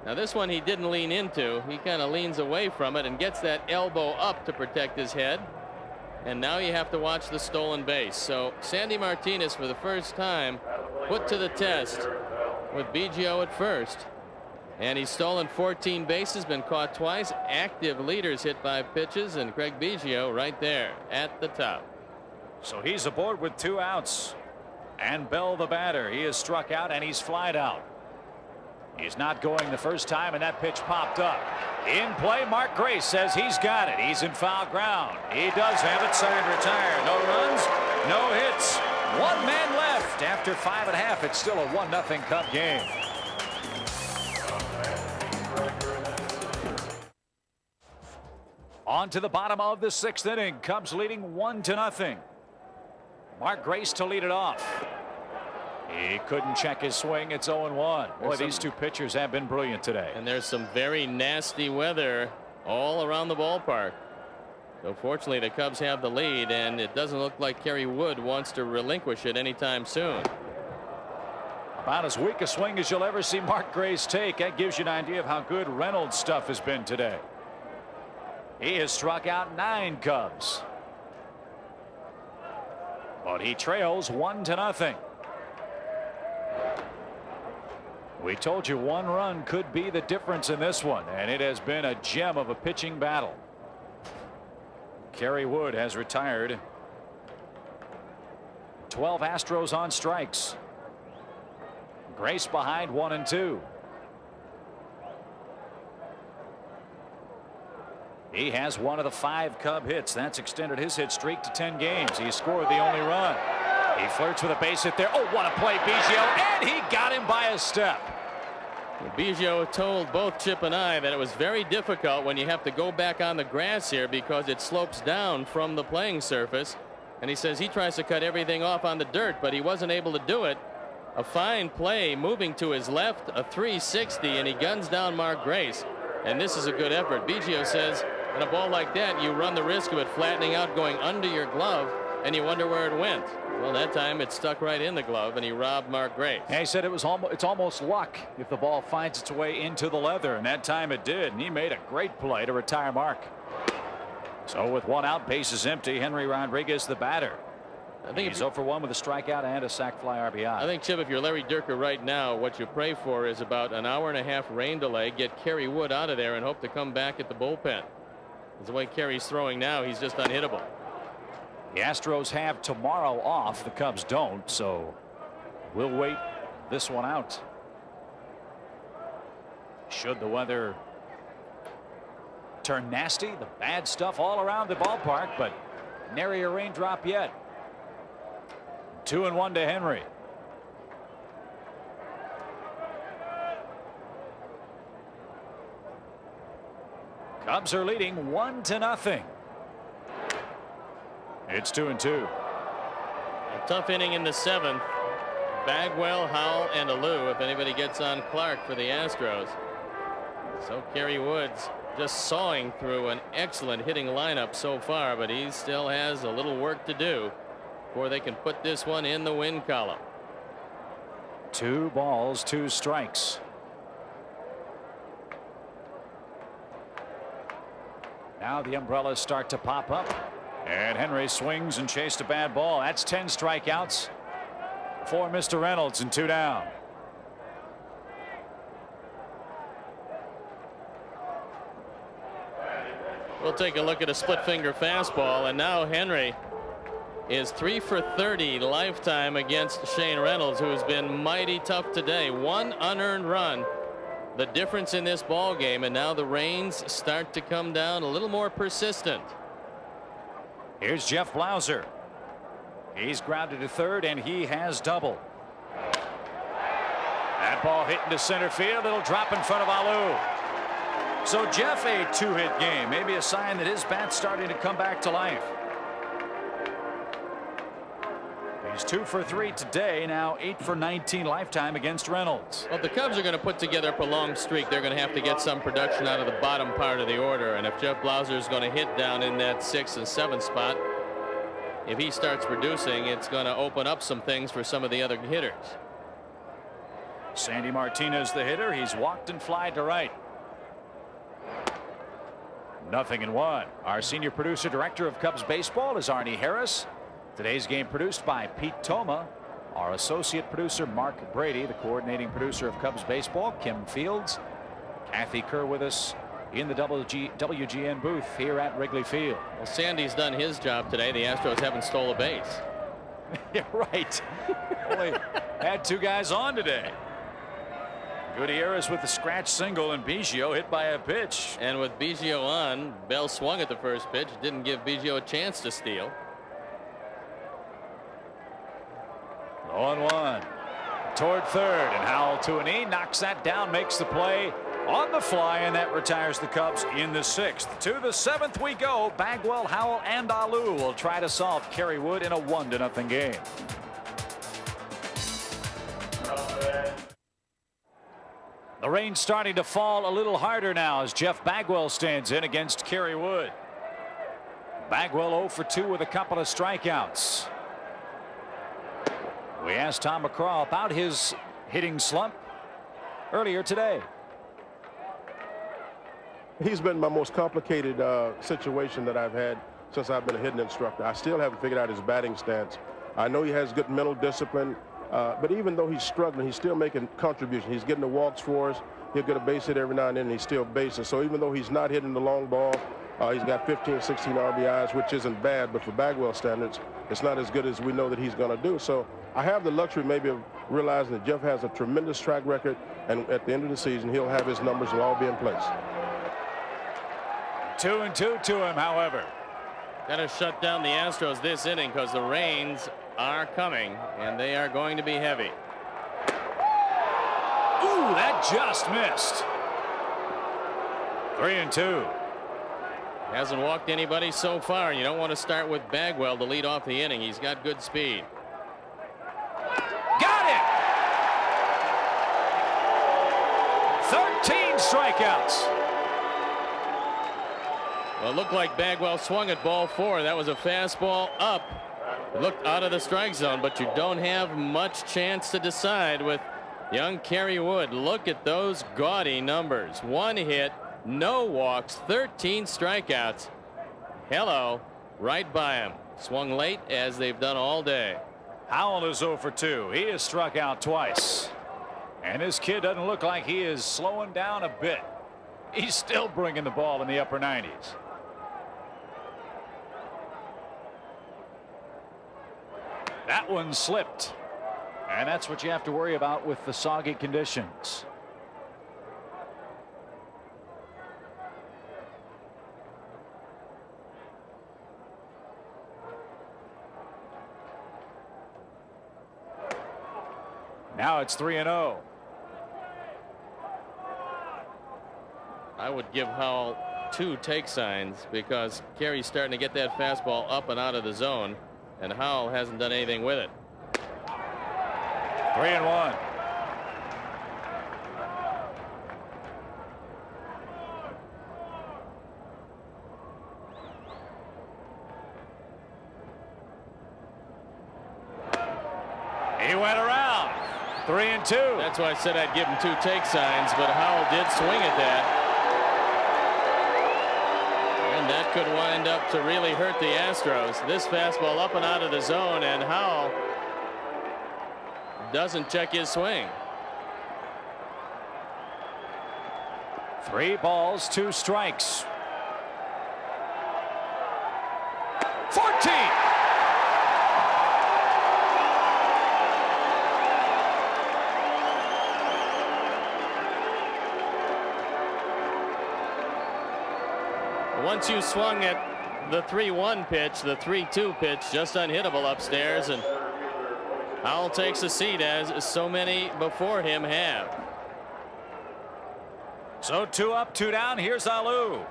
Now this one he didn't lean into. He kind of leans away from it and gets that elbow up to protect his head. And now you have to watch the stolen base. So Sandy Martinez, for the first time, put to the test with Biggio at first. And he's stolen 14 bases, been caught twice. Active leaders hit 5 pitches, and Craig Biggio right there at the top. So he's aboard with 2 outs. And Bell, the batter, he is struck out and he's flied out. He's not going the first time, and that pitch popped up. In play, Mark Grace says he's got it. He's in foul ground. He does have it. Signed, retired. No runs, no hits. 1 man left after 5.5. It's still a 1-0 Cub game. On to the bottom of the 6th inning. Cubs leading 1-0. Mark Grace to lead it off. He couldn't check his swing. It's 0-1. Boy, these 2 pitchers have been brilliant today. And there's some very nasty weather all around the ballpark. So fortunately, the Cubs have the lead, and it doesn't look like Kerry Wood wants to relinquish it anytime soon. About as weak a swing as you'll ever see Mark Grace take. That gives you an idea of how good Reynolds' stuff has been today. He has struck out 9 Cubs. But he trails 1-0. We told you 1 run could be the difference in this one, and it has been a gem of a pitching battle. Kerry Wood has retired. 12 Astros on strikes. Grace behind 1 and 2. He has one of the 5 Cub hits. That's extended his hit streak to 10 games. He scored the only run. He flirts with a base hit there. Oh, what a play, Biggio, and he got him by a step. Biggio told both Chip and I that it was very difficult when you have to go back on the grass here because it slopes down from the playing surface. And he says he tries to cut everything off on the dirt, but he wasn't able to do it. A fine play moving to his left, a 360, and he guns down Mark Grace. And this is a good effort. Biggio says on a ball like that, you run the risk of it flattening out, going under your glove, and you wonder where it went. Well, that time it stuck right in the glove, and he robbed Mark Grace. And he said it's almost luck if the ball finds its way into the leather, and that time it did. And he made a great play to retire Mark. So with one out, bases empty, Henry Rodriguez the batter. I think he's 0 for 1 with a strikeout and a sac fly RBI. I think, Chip, if you're Larry Dierker right now, what you pray for is about an hour-and-a-half rain delay, get Kerry Wood out of there, and hope to come back at the bullpen. That's the way Kerry's throwing now. He's just unhittable. The Astros have tomorrow off. The Cubs don't, so we'll wait this one out. Should the weather turn nasty, the bad stuff all around the ballpark, but nary a raindrop yet. 2-1 to Henry. Cubs are leading 1-0. It's 2-2. A tough inning in the 7th. Bagwell, Howell, and Alou if anybody gets on Clark for the Astros. So Kerry Wood's just sawing through an excellent hitting lineup so far, but he still has a little work to do before they can put this one in the win column. 2 balls, 2 strikes. Now the umbrellas start to pop up, and Henry swings and chased a bad ball. That's 10 strikeouts for Mr. Reynolds, and 2 down. We'll take a look at a split finger fastball, and now Henry is 3 for 30 lifetime against Shane Reynolds, who has been mighty tough today. 1 unearned run, the difference in this ball game, and now the rains start to come down a little more persistent. Here's Jeff Blauser. He's grounded to third, and he has doubled. That ball hit into center field. It'll drop in front of Alou. So Jeff, a 2-hit game, maybe a sign that his bat's starting to come back to life. He's 2 for 3 today, now 8 for 19 lifetime against Reynolds. Well, if the Cubs are going to put together a prolonged streak, they're going to have to get some production out of the bottom part of the order. And if Jeff Blauser is going to hit down in that 6th and 7th spot, if he starts producing, it's going to open up some things for some of the other hitters. Sandy Martinez, the hitter. He's walked and flied to right. 0-1. Our senior producer director of Cubs baseball is Arnie Harris. Today's game produced by Pete Toma. Our associate producer Mark Brady. The coordinating producer of Cubs baseball Kim Fields. Kathy Kerr with us in the WGN booth here at Wrigley Field. Well, Sandy's done his job today. The Astros haven't stole a base. Yeah, right. Only had 2 guys on today. Gutierrez with the scratch single, and Biggio hit by a pitch. And with Biggio on, Bell swung at the first pitch, didn't give Biggio a chance to steal. 0-1 toward third, and Howell to an E, knocks that down, makes the play on the fly, and that retires the Cubs in the 6th. To the 7th we go. Bagwell, Howell, and Alou will try to solve Kerry Wood in a 1-0 game. The rain's starting to fall a little harder now as Jeff Bagwell stands in against Kerry Wood. Bagwell 0 for 2 with a couple of strikeouts. We asked Tom McCraw about his hitting slump earlier today. He's been my most complicated situation that I've had since I've been a hitting instructor. I still haven't figured out his batting stance. I know he has good mental discipline, but even though he's struggling, he's still making contributions. He's getting the walks for us. He'll get a base hit every now and then, and he's still basing. So even though he's not hitting the long ball, he's got 15, 16 RBIs, which isn't bad, but for Bagwell standards, it's not as good as we know that he's going to do. So I have the luxury maybe of realizing that Jeff has a tremendous track record, and at the end of the season, he'll have his numbers will all be in place. 2-2 to him, however. Got to shut down the Astros this inning because the rains are coming, and they are going to be heavy. Ooh. that just missed. 3-2. Hasn't walked anybody so far. You don't want to start with Bagwell to lead off the inning. He's got good speed. Got it. 13 strikeouts. Well, it looked like Bagwell swung at ball 4. That was a fastball up. It looked out of the strike zone, but you don't have much chance to decide with young Kerry Wood. Look at those gaudy numbers. 1 hit, no walks, 13 strikeouts. Hello, right by him. Swung late as they've done all day. Howell is 0 for 2. He has struck out twice. And this kid doesn't look like he is slowing down a bit. He's still bringing the ball in the upper 90s. That one slipped. And that's what you have to worry about with the soggy conditions. Now it's 3-0. I would give Howell 2 take signs because Kerry's starting to get that fastball up and out of the zone, and Howell hasn't done anything with it. 3-1. He went around. 3-2. That's why I said I'd give him 2 take signs, but Howell did swing at that. And that could wind up to really hurt the Astros. This fastball up and out of the zone, and Howell doesn't check his swing. 3 balls, 2 strikes. 14. Once you swung at the 3-1 pitch, the 3-2 pitch, just unhittable upstairs, and Howell takes a seat as so many before him have. So 2 up, 2 down. Here's Alou.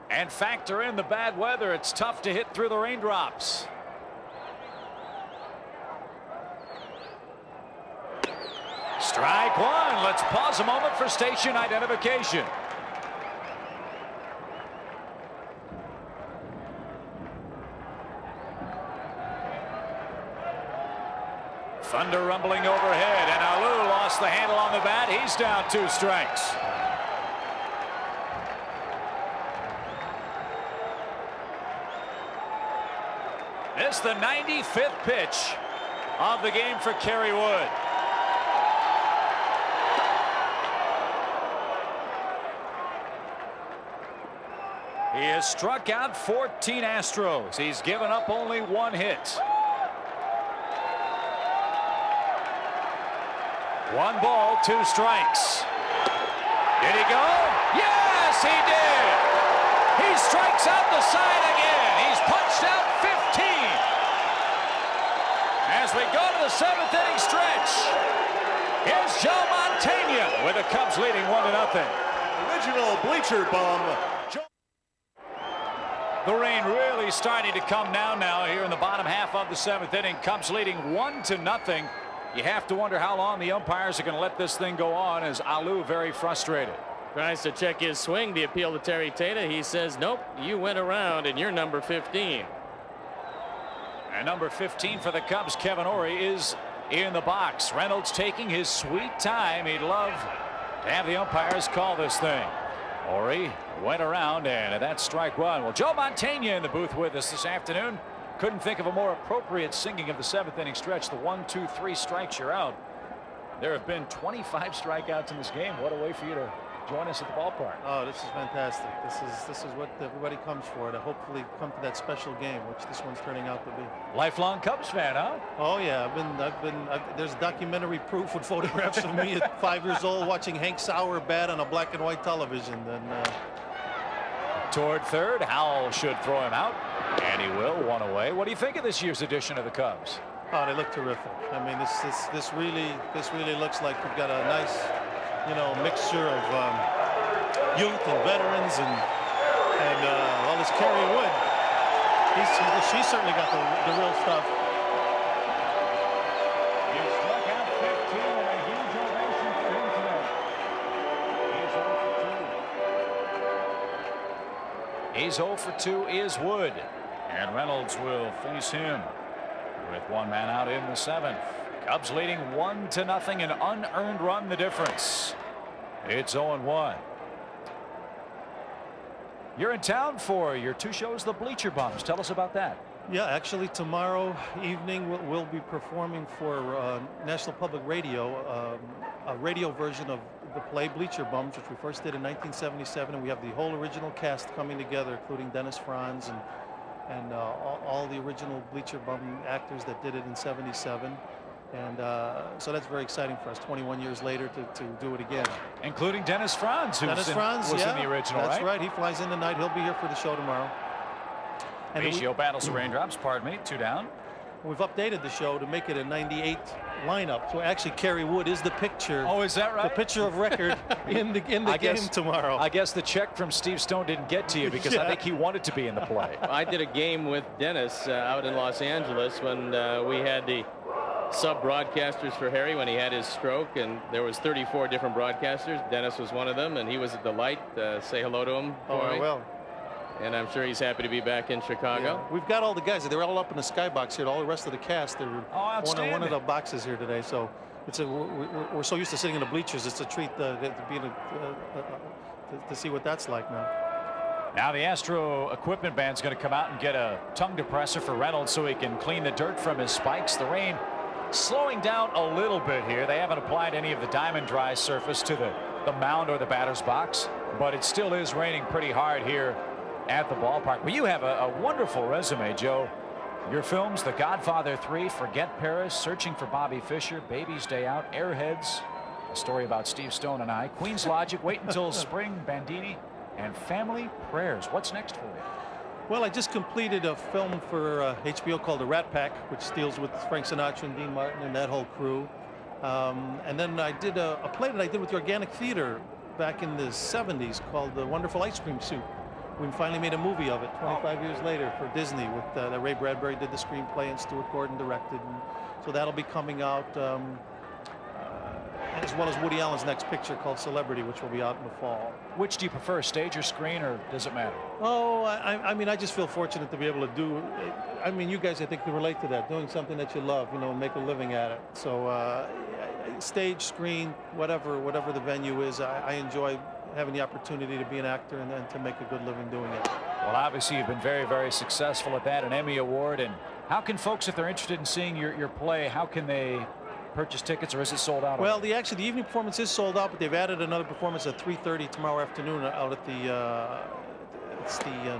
And factor in the bad weather. It's tough to hit through the raindrops. Strike 1. Let's pause a moment for station identification. Thunder rumbling overhead, and Alou lost the handle on the bat. He's down 2 strikes. This is the 95th pitch of the game for Kerry Wood. He has struck out 14 Astros. He's given up only 1 hit. 1 ball, 2 strikes. Did he go? Yes, he did. He strikes out the side again. He's punched out 15. As we go to the 7th inning stretch, here's Joe Montana with the Cubs leading 1-0. Original bleacher bum. The rain really starting to come down now here in the bottom half of the 7th inning. Cubs leading 1-0. You have to wonder how long the umpires are going to let this thing go on, as Alou very frustrated. Tries to check his swing. The appeal to Terry Tata. He says, nope, you went around and you're number 15. And number 15 for the Cubs, Kevin Ory, is in the box. Reynolds taking his sweet time. He'd love to have the umpires call this thing. Ory went around, and that's strike 1. Well, Joe Montana in the booth with us this afternoon. Couldn't think of a more appropriate singing of the 7th inning stretch. The 1, 2, 3 strikes, you're out. There have been 25 strikeouts in this game. What a way for you to join us at the ballpark. Oh, this is fantastic. This is what everybody comes for, to hopefully come to that special game, which this one's turning out to be. Lifelong Cubs fan, huh? Oh yeah, there's documentary proof with photographs of me at 5 years old watching Hank Sauer bat on a black and white television. And toward third, Howell should throw him out, and he will. 1 away. What do you think of this year's edition of the Cubs? oh, they look terrific. I mean, this really looks like we've got a nice mixture of youth and veterans and all this Kerry Wood. She's certainly got the real stuff. He struck out 15 and a huge ovation for him tonight. He's 0 for 2 is Wood. And Reynolds will face him with one man out in the 7th. Cubs leading 1-0, an unearned run the difference. It's 0-1. You're in town for your 2 shows, the Bleacher Bums. Tell us about that. Yeah, actually tomorrow evening we'll be performing for National Public Radio a radio version of the play Bleacher Bums, which we first did in 1977, and we have the whole original cast coming together, including Dennis Franz and all the original Bleacher Bum actors that did it in '77. And so that's very exciting for us 21 years later to do it again. Including Dennis Franz, who was in the original, that's right? right. He flies in tonight. He'll be here for the show tomorrow. And Biggio battles the raindrops, pardon me, 2 down. We've updated the show to make it a 98 lineup. So actually Kerry Wood is the picture. Oh, is that right? The picture of record in the game tomorrow. I guess the check from Steve Stone didn't get to you because I think he wanted to be in the play. I did a game with Dennis out in Los Angeles when we had the sub-broadcasters for Harry when he had his stroke, and there was 34 different broadcasters. Dennis was one of them, and he was a delight. Say hello to him for me. Well. And I'm sure he's happy to be back in Chicago. Yeah. We've got all the guys. They're all up in the skybox here. All the rest of the cast. They're one of the boxes here today. So we're so used to sitting in the bleachers. It's a treat to see what that's like now. Now the Astro equipment band's going to come out and get a tongue depressor for Reynolds so he can clean the dirt from his spikes. The rain slowing down a little bit here. They haven't applied any of the diamond dry surface to the mound or the batter's box, but it still is raining pretty hard here at the ballpark. Well, you have a wonderful resume, Joe. Your films, The Godfather 3, Forget Paris, Searching for Bobby Fischer, Baby's Day Out, Airheads, a story about Steve Stone and I, Queen's Logic, Wait Until Spring, Bandini, and Family Prayers. What's next for you? Well, I just completed a film for HBO called The Rat Pack, which deals with Frank Sinatra and Dean Martin and that whole crew. And then I did a play that I did with the Organic Theater back in the 70s called The Wonderful Ice Cream Soup. We finally made a movie of it 25 years later for Disney with Ray Bradbury did the screenplay and Stuart Gordon directed. And so that'll be coming out as well as Woody Allen's next picture called Celebrity, which will be out in the fall. Which do you prefer, stage or screen, or does it matter? Oh, I mean, I just feel fortunate to be able to do. I mean, you guys, I think, can relate to that. Doing something that you love, and make a living at it. So, stage, screen, whatever the venue is, I enjoy having the opportunity to be an actor and to make a good living doing it. Well, obviously, you've been very, very successful at that, an Emmy Award. And how can folks, if they're interested in seeing your play, how can they purchase tickets, or is it sold out? Well, the evening performance is sold out, but they've added another performance at 3:30 tomorrow afternoon out at the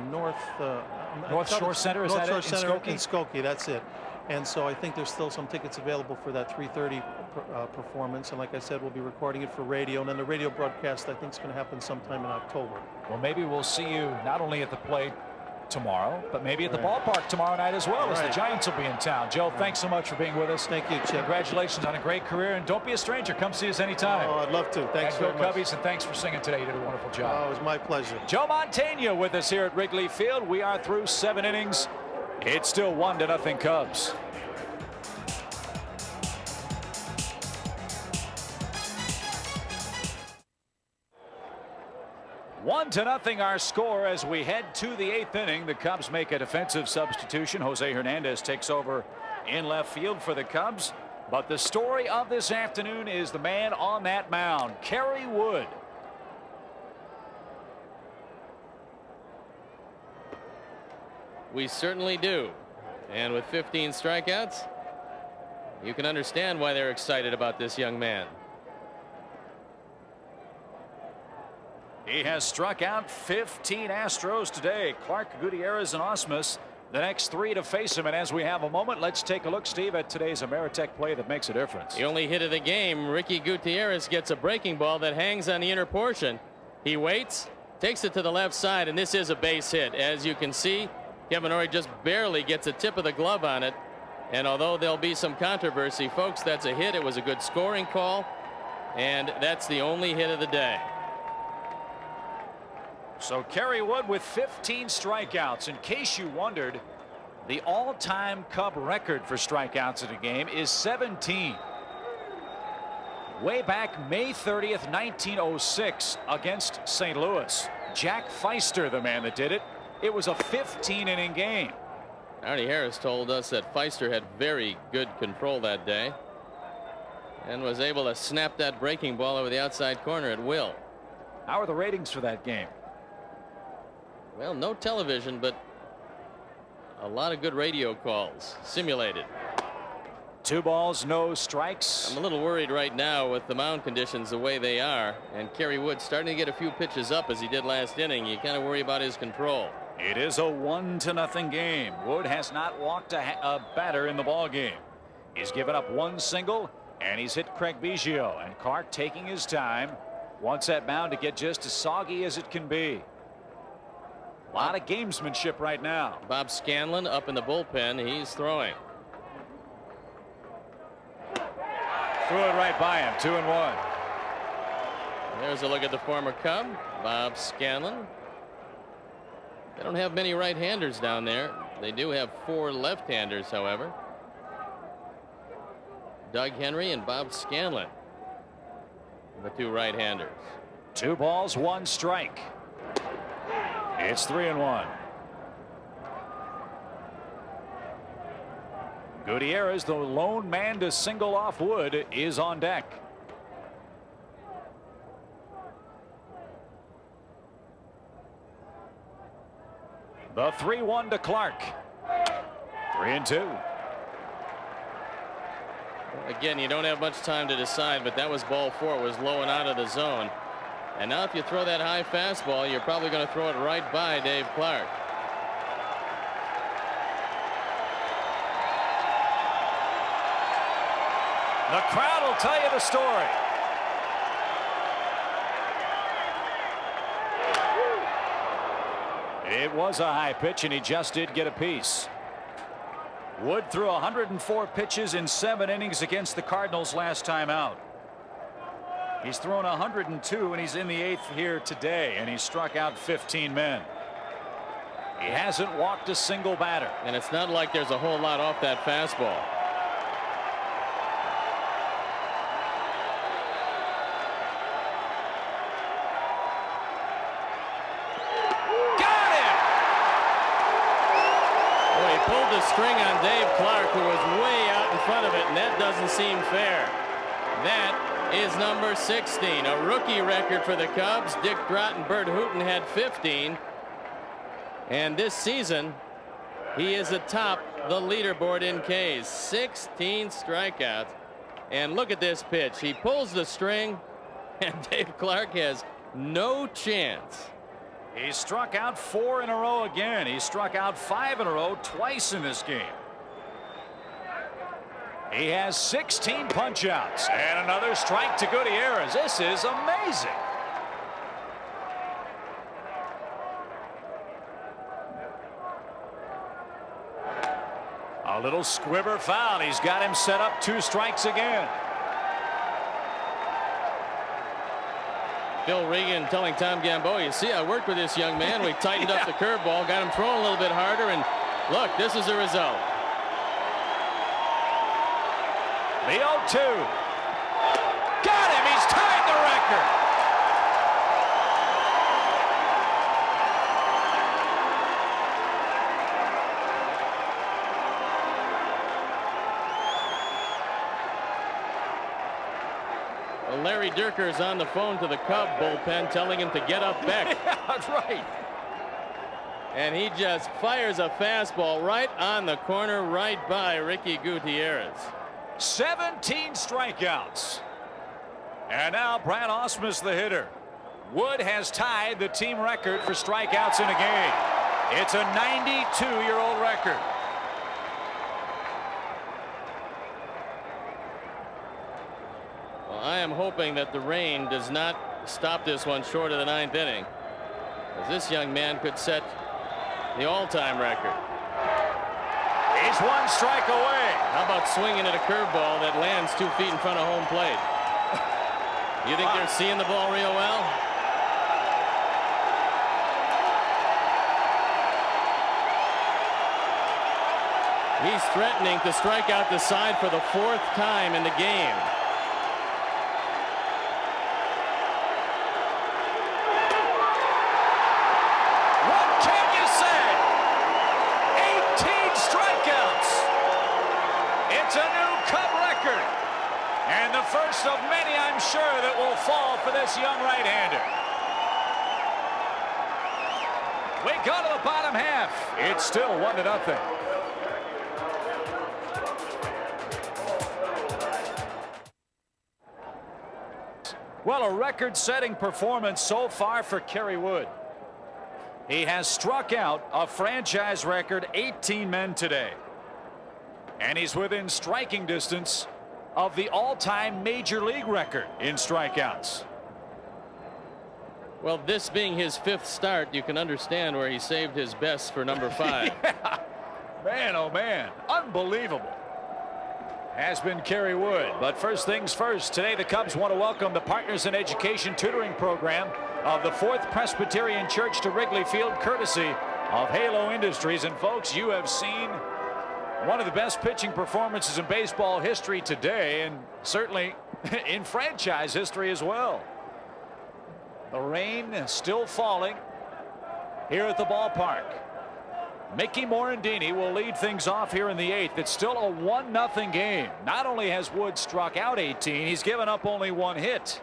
North Shore Center. Is that it? In Skokie, that's it. And so I think there's still some tickets available for that 3:30 performance. And like I said, we'll be recording it for radio. And then the radio broadcast, I think, is going to happen sometime in October. Well, maybe we'll see you not only at the play tomorrow, but maybe at the ballpark tomorrow night as well, as the Giants will be in town. Joe, thanks so much for being with us. Thank you, Chip. Congratulations on a great career, and don't be a stranger. Come see us anytime. Oh, I'd love to. Thanks very much. Cubbies, and thanks for singing today. You did a wonderful job. Oh, it was my pleasure. Joe Mantegna with us here at Wrigley Field. We are through 7 innings. It's still 1-0 Cubs. One to nothing our score as we head to the 8th inning. The Cubs make a defensive substitution. Jose Hernandez takes over in left field for the Cubs. But the story of this afternoon is the man on that mound, Kerry Wood. We certainly do. And with 15 strikeouts, you can understand why they're excited about this young man. He has struck out 15 Astros today. Clark, Gutierrez, and Osmus, the next 3 to face him. And as we have a moment, let's take a look, Steve, at today's Ameritech play that makes a difference. The only hit of the game, Ricky Gutierrez gets a breaking ball that hangs on the inner portion. He waits, takes it to the left side, and this is a base hit. As you can see, Kevin Ory just barely gets a tip of the glove on it. And although there'll be some controversy, folks, that's a hit. It was a good scoring call. And that's the only hit of the day. So Kerry Wood with 15 strikeouts. In case you wondered, the all-time Cub record for strikeouts in a game is 17. Way back May 30th, 1906 against St. Louis. Jack Feister, the man that did it. It was a 15-inning game. Artie Harris told us that Feister had very good control that day and was able to snap that breaking ball over the outside corner at will. How are the ratings for that game? Well, no television, but a lot of good radio calls simulated. 2 balls, no strikes. I'm a little worried right now with the mound conditions the way they are, and Kerry Wood starting to get a few pitches up as he did last inning. You kind of worry about his control. It is a 1-0 game. Wood has not walked a batter in the ball game. He's given up 1 single, and he's hit Craig Biggio, and Clark taking his time wants that mound to get just as soggy as it can be. A lot of gamesmanship right now. Bob Scanlon up in the bullpen. He's throwing. Threw it right by him. 2-1. There's a look at the former Cub, Bob Scanlon. They don't have many right-handers down there. They do have 4 left-handers, however. Doug Henry and Bob Scanlon, the 2 right-handers. 2 balls, 1 strike. It's 3-1. Gutierrez, the lone man to single off Wood, is on deck. The 3-1 to Clark. 3-2. Again, you don't have much time to decide, but that was ball 4. It was low and out of the zone. And now if you throw that high fastball, you're probably going to throw it right by Dave Clark. The crowd will tell you the story. It was a high pitch, and he just did get a piece. Wood threw 104 pitches in 7 innings against the Cardinals last time out. He's thrown 102, and he's in the 8th here today, and he struck out 15 men. He hasn't walked a single batter. And it's not like there's a whole lot off that fastball. Got him! Well, he pulled the string on Dave Clark, who was way out in front of it, and that doesn't seem fair. That is number 16, a rookie record for the Cubs. Dick Grott and Bert Hooton had 15. And this season, he is atop the leaderboard in Ks. 16 strikeouts. And look at this pitch. He pulls the string, and Dave Clark has no chance. He struck out 4 in a row again. He struck out 5 in a row twice in this game. He has 16 punch-outs and another strike to Gutierrez. This is amazing. A little squibber foul. He's got him set up 2 strikes again. Bill Regan telling Tom Gamboa, you see, I worked with this young man. We tightened up the curveball, got him throwing a little bit harder, and look, this is the result. The 0-2. Got him. He's tied the record. Well, Larry Dierker is on the phone to the Cub bullpen telling him to get up back. Yeah, that's right. And he just fires a fastball right on the corner, right by Ricky Gutierrez. 17 strikeouts. And now Brad Ausmus, the hitter. Wood has tied the team record for strikeouts in a game. It's a 92-year-old record. Well, I am hoping that the rain does not stop this one short of the 9th inning, as this young man could set the all-time record. He's 1 strike away. How about swinging at a curveball that lands 2 feet in front of home plate? You think they're seeing the ball real well? He's threatening to strike out the side for the 4th time in the game. What can you say? 18 strikeouts. It's a new Cub record. And the first of many, I'm sure, that will fall for this young right-hander. We go to the bottom half. It's still 1-0. Well, a record-setting performance so far for Kerry Wood. He has struck out a franchise record 18 men today. And he's within striking distance of the all-time major league record in strikeouts. Well, this being his 5th start, you can understand where he saved his best for number 5. Yeah. Man, oh man, unbelievable has been Kerry Wood. But first things first, today the Cubs want to welcome the Partners in Education tutoring program of the 4th Presbyterian Church to Wrigley Field, courtesy of Halo Industries. And folks, you have seen one of the best pitching performances in baseball history today, and certainly in franchise history as well. The rain is still falling here at the ballpark. Mickey Morandini will lead things off here in the 8th. It's still a 1-0 game. Not only has Wood struck out 18, he's given up only 1 hit.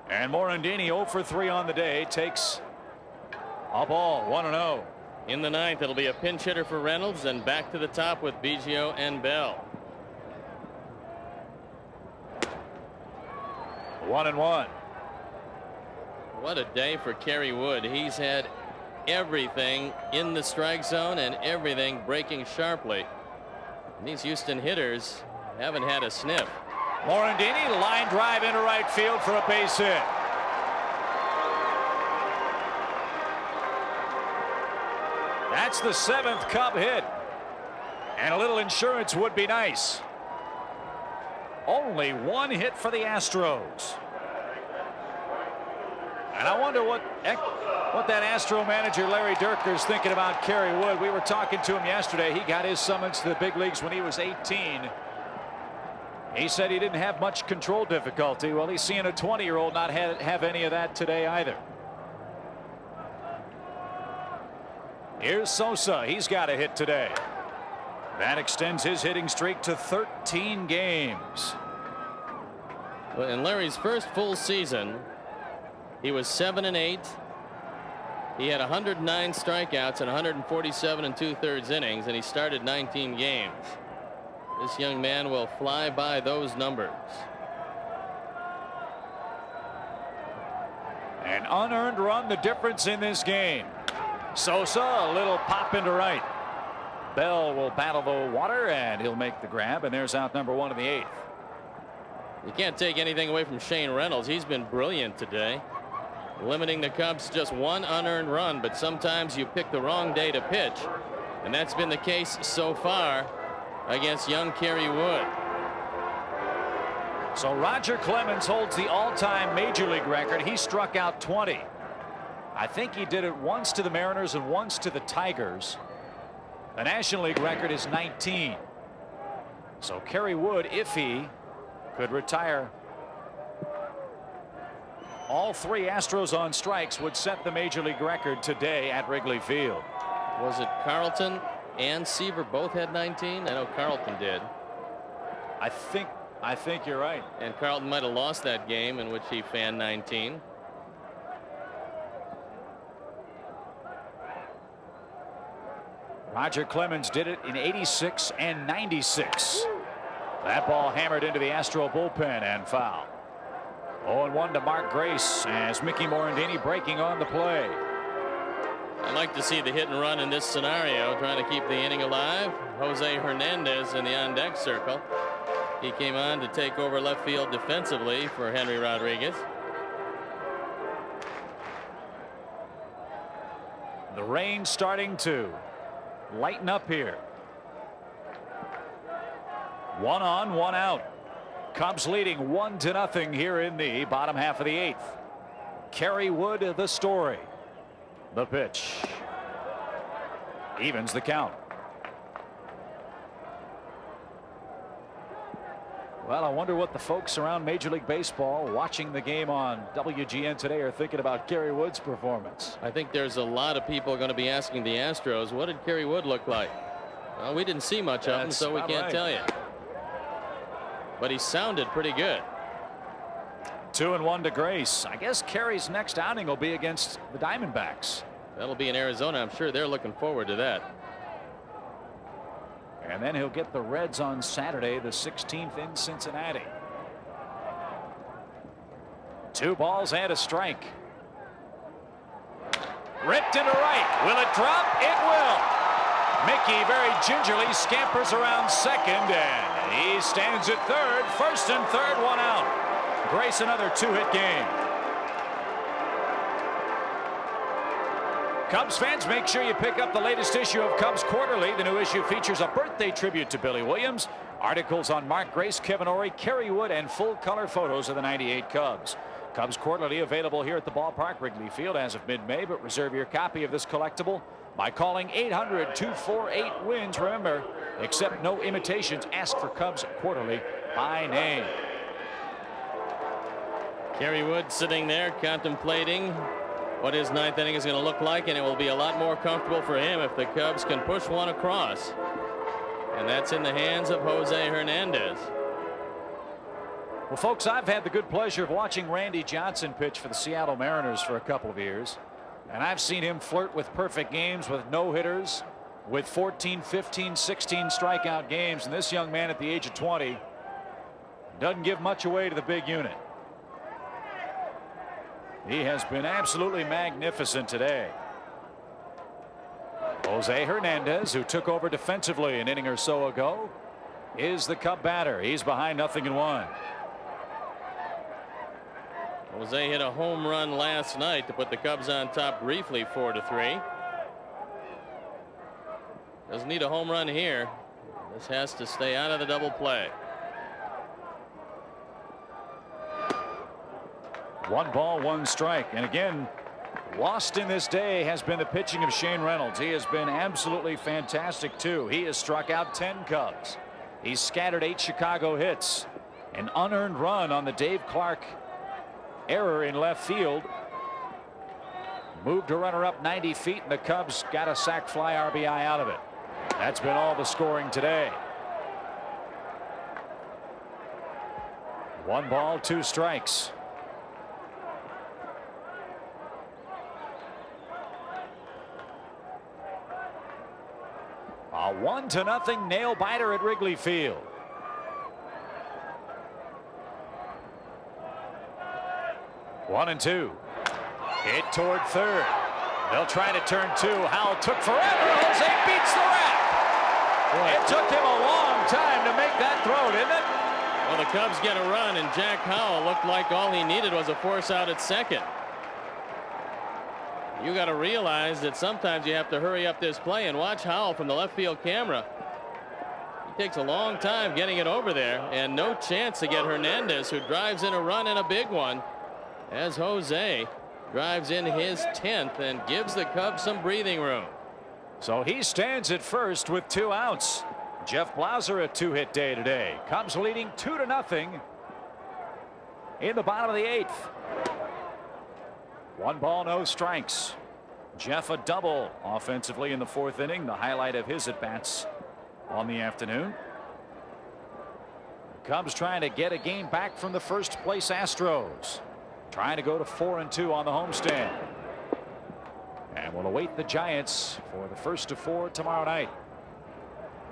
And Morandini 0 for 3 on the day, takes a ball, 1-0. In the 9th, it'll be a pinch hitter for Reynolds, and back to the top with Biggio and Bell. 1-1. What a day for Kerry Wood. He's had everything in the strike zone and everything breaking sharply. And these Houston hitters haven't had a sniff. Morandini, line drive into right field for a base hit. That's the 7th Cub hit. And a little insurance would be nice. Only 1 hit for the Astros. And I wonder what that Astro manager Larry Dierker is thinking about Kerry Wood. We were talking to him yesterday. He got his summons to the big leagues when he was 18. He said he didn't have much control difficulty. Well, he's seeing a 20-year-old not have any of that today either. Here's Sosa. He's got a hit today. That extends his hitting streak to 13 games. Well, in Larry's first full season, he was 7-8. He had 109 strikeouts and 147 2/3 innings, and he started 19 games. This young man will fly by those numbers. An unearned run, the difference in this game. Sosa, a little pop into right. Bell will battle the water, and he'll make the grab, and there's out number 1 in the 8th. You can't take anything away from Shane Reynolds. He's been brilliant today, limiting the Cubs to just 1 unearned run, but sometimes you pick the wrong day to pitch, and that's been the case so far against young Kerry Wood. So Roger Clemens holds the all-time major league record. He struck out 20. I think he did it once to the Mariners and once to the Tigers. The National League record is 19. So Kerry Wood, if he could retire all 3 Astros on strikes, would set the major league record today at Wrigley Field. Was it Carlton and Seaver both had 19? I know Carlton did. I think you're right. And Carlton might have lost that game in which he fanned 19. Roger Clemens did it in 86 and 96. That ball hammered into the Astro bullpen and foul. 0-1 to Mark Grace as Mickey Morandini breaking on the play. I'd like to see the hit and run in this scenario, trying to keep the inning alive. Jose Hernandez in the on-deck circle. He came on to take over left field defensively for Henry Rodriguez. The rain starting to lighten up here. 1 on, 1 out. Cubs leading 1-0 here in the bottom half of the 8th. Kerry Wood, the story. The pitch. Evens the count. Well, I wonder what the folks around Major League Baseball watching the game on WGN today are thinking about Kerry Wood's performance. I think there's a lot of people going to be asking the Astros, what did Kerry Wood look like? Well, we didn't see much of him, so we can't tell you. But he sounded pretty good. 2-1 to Grace. I guess Kerry's next outing will be against the Diamondbacks. That'll be in Arizona. I'm sure they're looking forward to that. And then he'll get the Reds on Saturday, the 16th in Cincinnati. 2 balls and a strike. Ripped into right. Will it drop? It will. Mickey very gingerly scampers around second, and he stands at third. First and third, 1 out. Grace another 2-hit game. Cubs fans, make sure you pick up the latest issue of Cubs Quarterly. The new issue features a birthday tribute to Billy Williams, articles on Mark Grace, Kevin Ory, Kerry Wood, and full color photos of the '98 Cubs. Cubs Quarterly available here at the ballpark, Wrigley Field, as of mid-May, but reserve your copy of this collectible by calling 800-248-WINS. Remember, accept no imitations. Ask for Cubs Quarterly by name. Kerry Wood sitting there contemplating what his 9th inning is going to look like, and it will be a lot more comfortable for him if the Cubs can push one across. And that's in the hands of Jose Hernandez. Well, folks, I've had the good pleasure of watching Randy Johnson pitch for the Seattle Mariners for a couple of years. And I've seen him flirt with perfect games, with no-hitters, with 14, 15, 16 strikeout games. And this young man at the age of 20 doesn't give much away to the big unit. He has been absolutely magnificent today. Jose Hernandez, who took over defensively an inning or so ago, is the Cub batter. He's behind 0-1. Jose hit a home run last night to put the Cubs on top briefly, 4-3. Doesn't need a home run here. This has to stay out of the double play. 1 ball, 1 strike. And again, lost in this day has been the pitching of Shane Reynolds. He has been absolutely fantastic too. He has struck out 10 Cubs. He's scattered 8 Chicago hits. An unearned run on the Dave Clark error in left field. Moved a runner up 90 feet, and the Cubs got a sac fly RBI out of it. That's been all the scoring today. 1 ball, 2 strikes. A 1-0 nail biter at Wrigley Field. One and 2. Hit toward third. They'll try to turn 2. Howell took forever. Jose beats the rack. It took him a long time to make that throw, didn't it? Well, the Cubs get a run, and Jack Howell looked like all he needed was a force out at second. You got to realize that sometimes you have to hurry up this play, and watch Howell from the left field camera. He takes a long time getting it over there, and no chance to get Hernandez, who drives in a run and a big one, as Jose drives in his 10th and gives the Cubs some breathing room. So he stands at first with 2 outs. Jeff Blauser, a 2-hit day today. Cubs leading 2-0 in the bottom of the 8th. 1 ball, no strikes. Jeff a double offensively in the 4th inning, the highlight of his at-bats on the afternoon. Cubs trying to get a game back from the first place Astros, trying to go to 4-2 on the homestand, and we'll await the Giants for the first of 4 tomorrow night.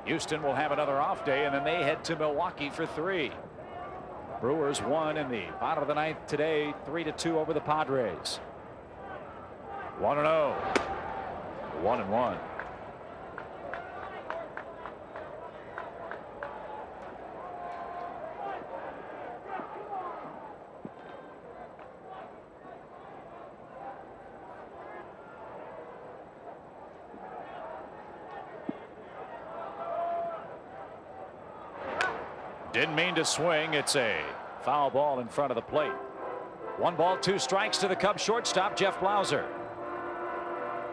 Houston will have another off day, and then they head to Milwaukee for 3. Brewers won in the bottom of the 9th today, 3-2 over the Padres. 1-0. 1-1. Didn't mean to swing. It's a foul ball in front of the plate. 1 ball, 2 strikes to the Cubs shortstop, Jeff Blauser.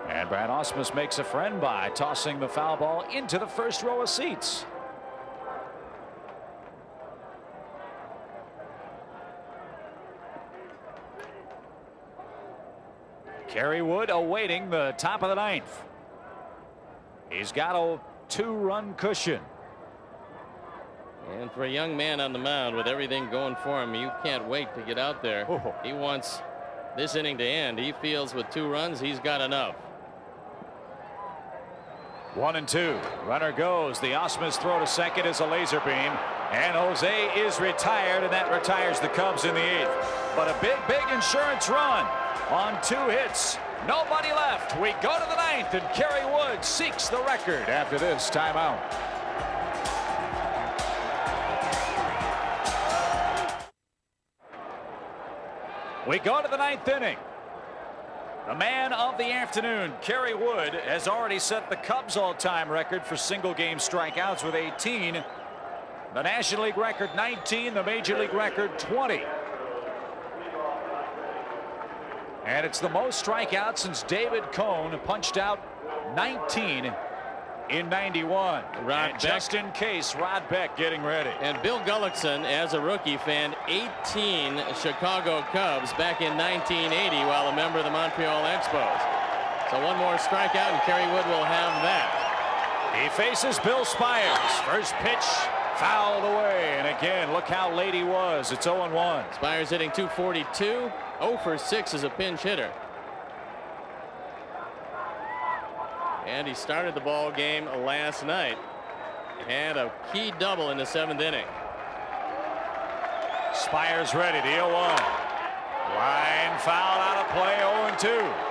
And Brad Ausmus makes a friend by tossing the foul ball into the first row of seats. Kerry Wood awaiting the top of the 9th. He's got a 2-run cushion. And for a young man on the mound with everything going for him, you can't wait to get out there. Oh. He wants this inning to end. He feels with 2 runs he's got enough. 1-2. Runner goes. The Ausmus throw to second is a laser beam. And Jose is retired, and that retires the Cubs in the 8th. But a big insurance run on 2 hits. Nobody left. We go to the 9th, and Kerry Wood seeks the record after this timeout. We go to the 9th inning. The man of the afternoon, Kerry Wood, has already set the Cubs all-time record for single-game strikeouts with 18. The National League record 19, the Major League record 20. And it's the most strikeouts since David Cone punched out 19 in 91. Rod Beck. Just in case, Rod Beck getting ready. And Bill Gullickson, as a rookie, fanned 18 Chicago Cubs back in 1980 while a member of the Montreal Expos. So 1 more strikeout and Kerry Wood will have that. He faces Bill Spires. First pitch fouled away. And again, look how late he was. It's 0-1. Spires hitting .242. 0 for 6 as a pinch hitter. And he started the ball game last night. Had a key double in the 7th inning. Spires ready. The 0-1. Line foul out of play. 0-2.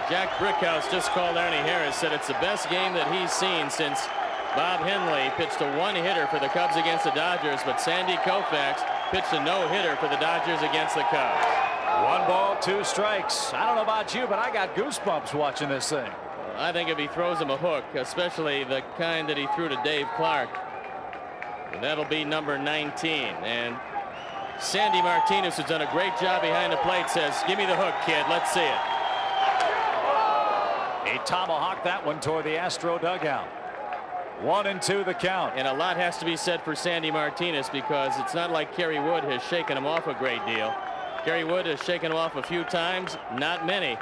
Jack Brickhouse just called Arnie Harris, said it's the best game that he's seen since Bob Henley pitched a 1-hitter for the Cubs against the Dodgers, but Sandy Koufax pitched a no-hitter for the Dodgers against the Cubs. 1 ball, 2 strikes. I don't know about you, but I got goosebumps watching this thing. I think if he throws him a hook, especially the kind that he threw to Dave Clark, that'll be number 19. And Sandy Martinez, who's done a great job behind the plate, says, "Give me the hook, kid. Let's see it." He tomahawked that one toward the Astro dugout. 1-2 the count. And a lot has to be said for Sandy Martinez, because it's not like Kerry Wood has shaken him off a great deal. Kerry Wood has shaken him off a few times, not many.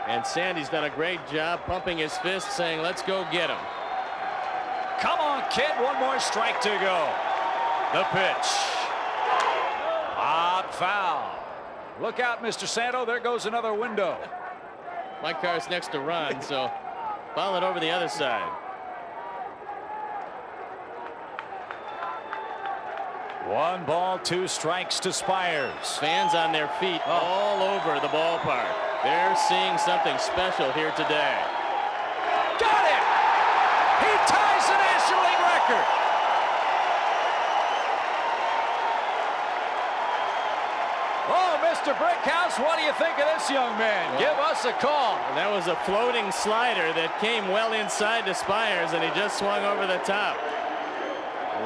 And Sandy's done a great job pumping his fist, saying, "Let's go get him." Come on, kid. 1 more strike to go. The pitch. Hot foul. Look out, Mr. Santo. There goes another window. My car's next to Ron, so foul it over the other side. 1 ball, 2 strikes to Spires. Fans on their feet all over the ballpark. They're seeing something special here today. Got it! He ties the National League record. Oh, Mr. Brickhouse, what do you think of this young man? Well, give us a call. That was a floating slider that came well inside to Spires, and he just swung over the top.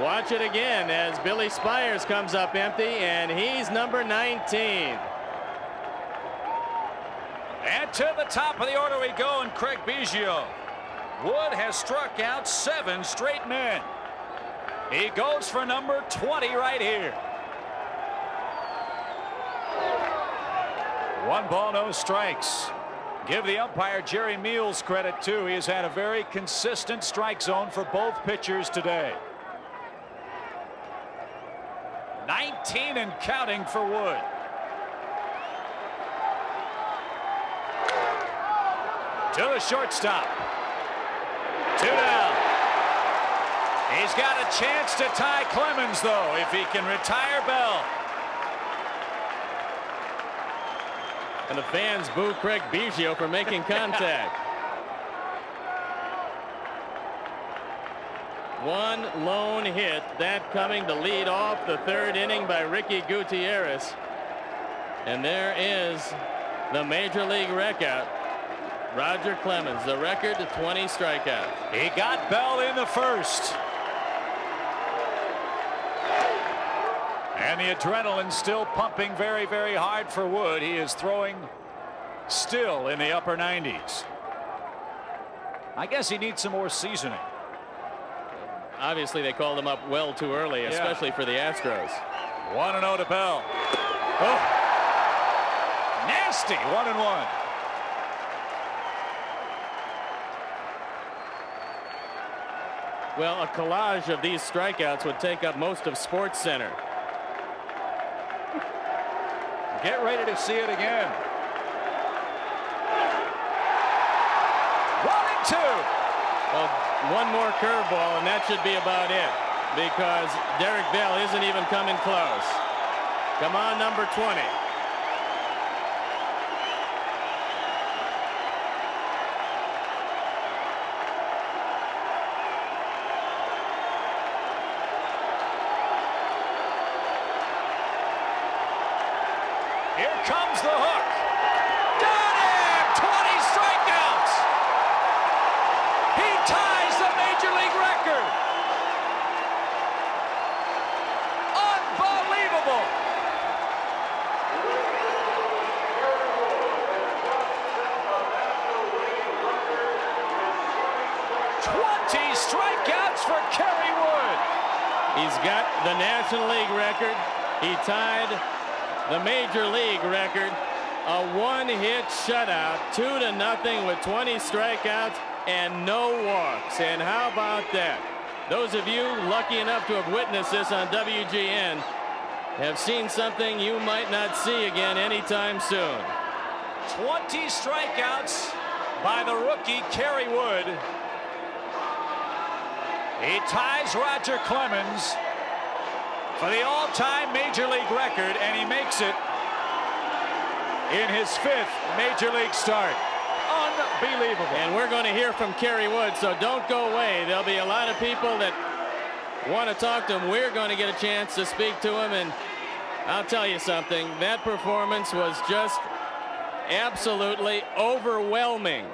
Watch it again as Billy Spires comes up empty, and he's number 19. And to the top of the order we go, and Craig Biggio. Wood has struck out 7 straight men. He goes for number 20 right here. 1 ball, no strikes. Give the umpire Jerry Meals credit too. He has had a very consistent strike zone for both pitchers today. 19 and counting for Wood. To the shortstop. 2 down. He's got a chance to tie Clemens, though, if he can retire Bell. And the fans boo Craig Biggio for making contact. One lone hit, that coming to lead off the third inning by Ricky Gutierrez. And there is the major league record. Roger Clemens, the record, 20 strikeouts. He got Bell in the first. And the adrenaline still pumping very, very hard for Wood. He is throwing still in the upper 90s. I guess he needs some more seasoning. Obviously, they called him up well too early, especially for the Astros. 1-0 to Bell. Oh, nasty 1-1. Well, a collage of these strikeouts would take up most of Sports Center. Get ready to see it again. 1-2. Well, one more curveball, and that should be about it, because Derek Bell isn't even coming close. Come on, number 20. Here comes the hook. Got him! 20 strikeouts. He ties the major league record. Unbelievable. Strikeouts for Kerry Wood. He's got the National League record. He tied the Major League record. A one-hit shutout, 2-0 with 20 strikeouts and no walks. And how about that? Those of you lucky enough to have witnessed this on WGN have seen something you might not see again anytime soon. 20 strikeouts by the rookie Kerry Wood. He ties Roger Clemens for the all-time major league record, and he makes it in his 5th major league start. Unbelievable. And we're going to hear from Kerry Wood, so don't go away. There'll be a lot of people that want to talk to him. We're going to get a chance to speak to him, and I'll tell you something. That performance was just absolutely overwhelming.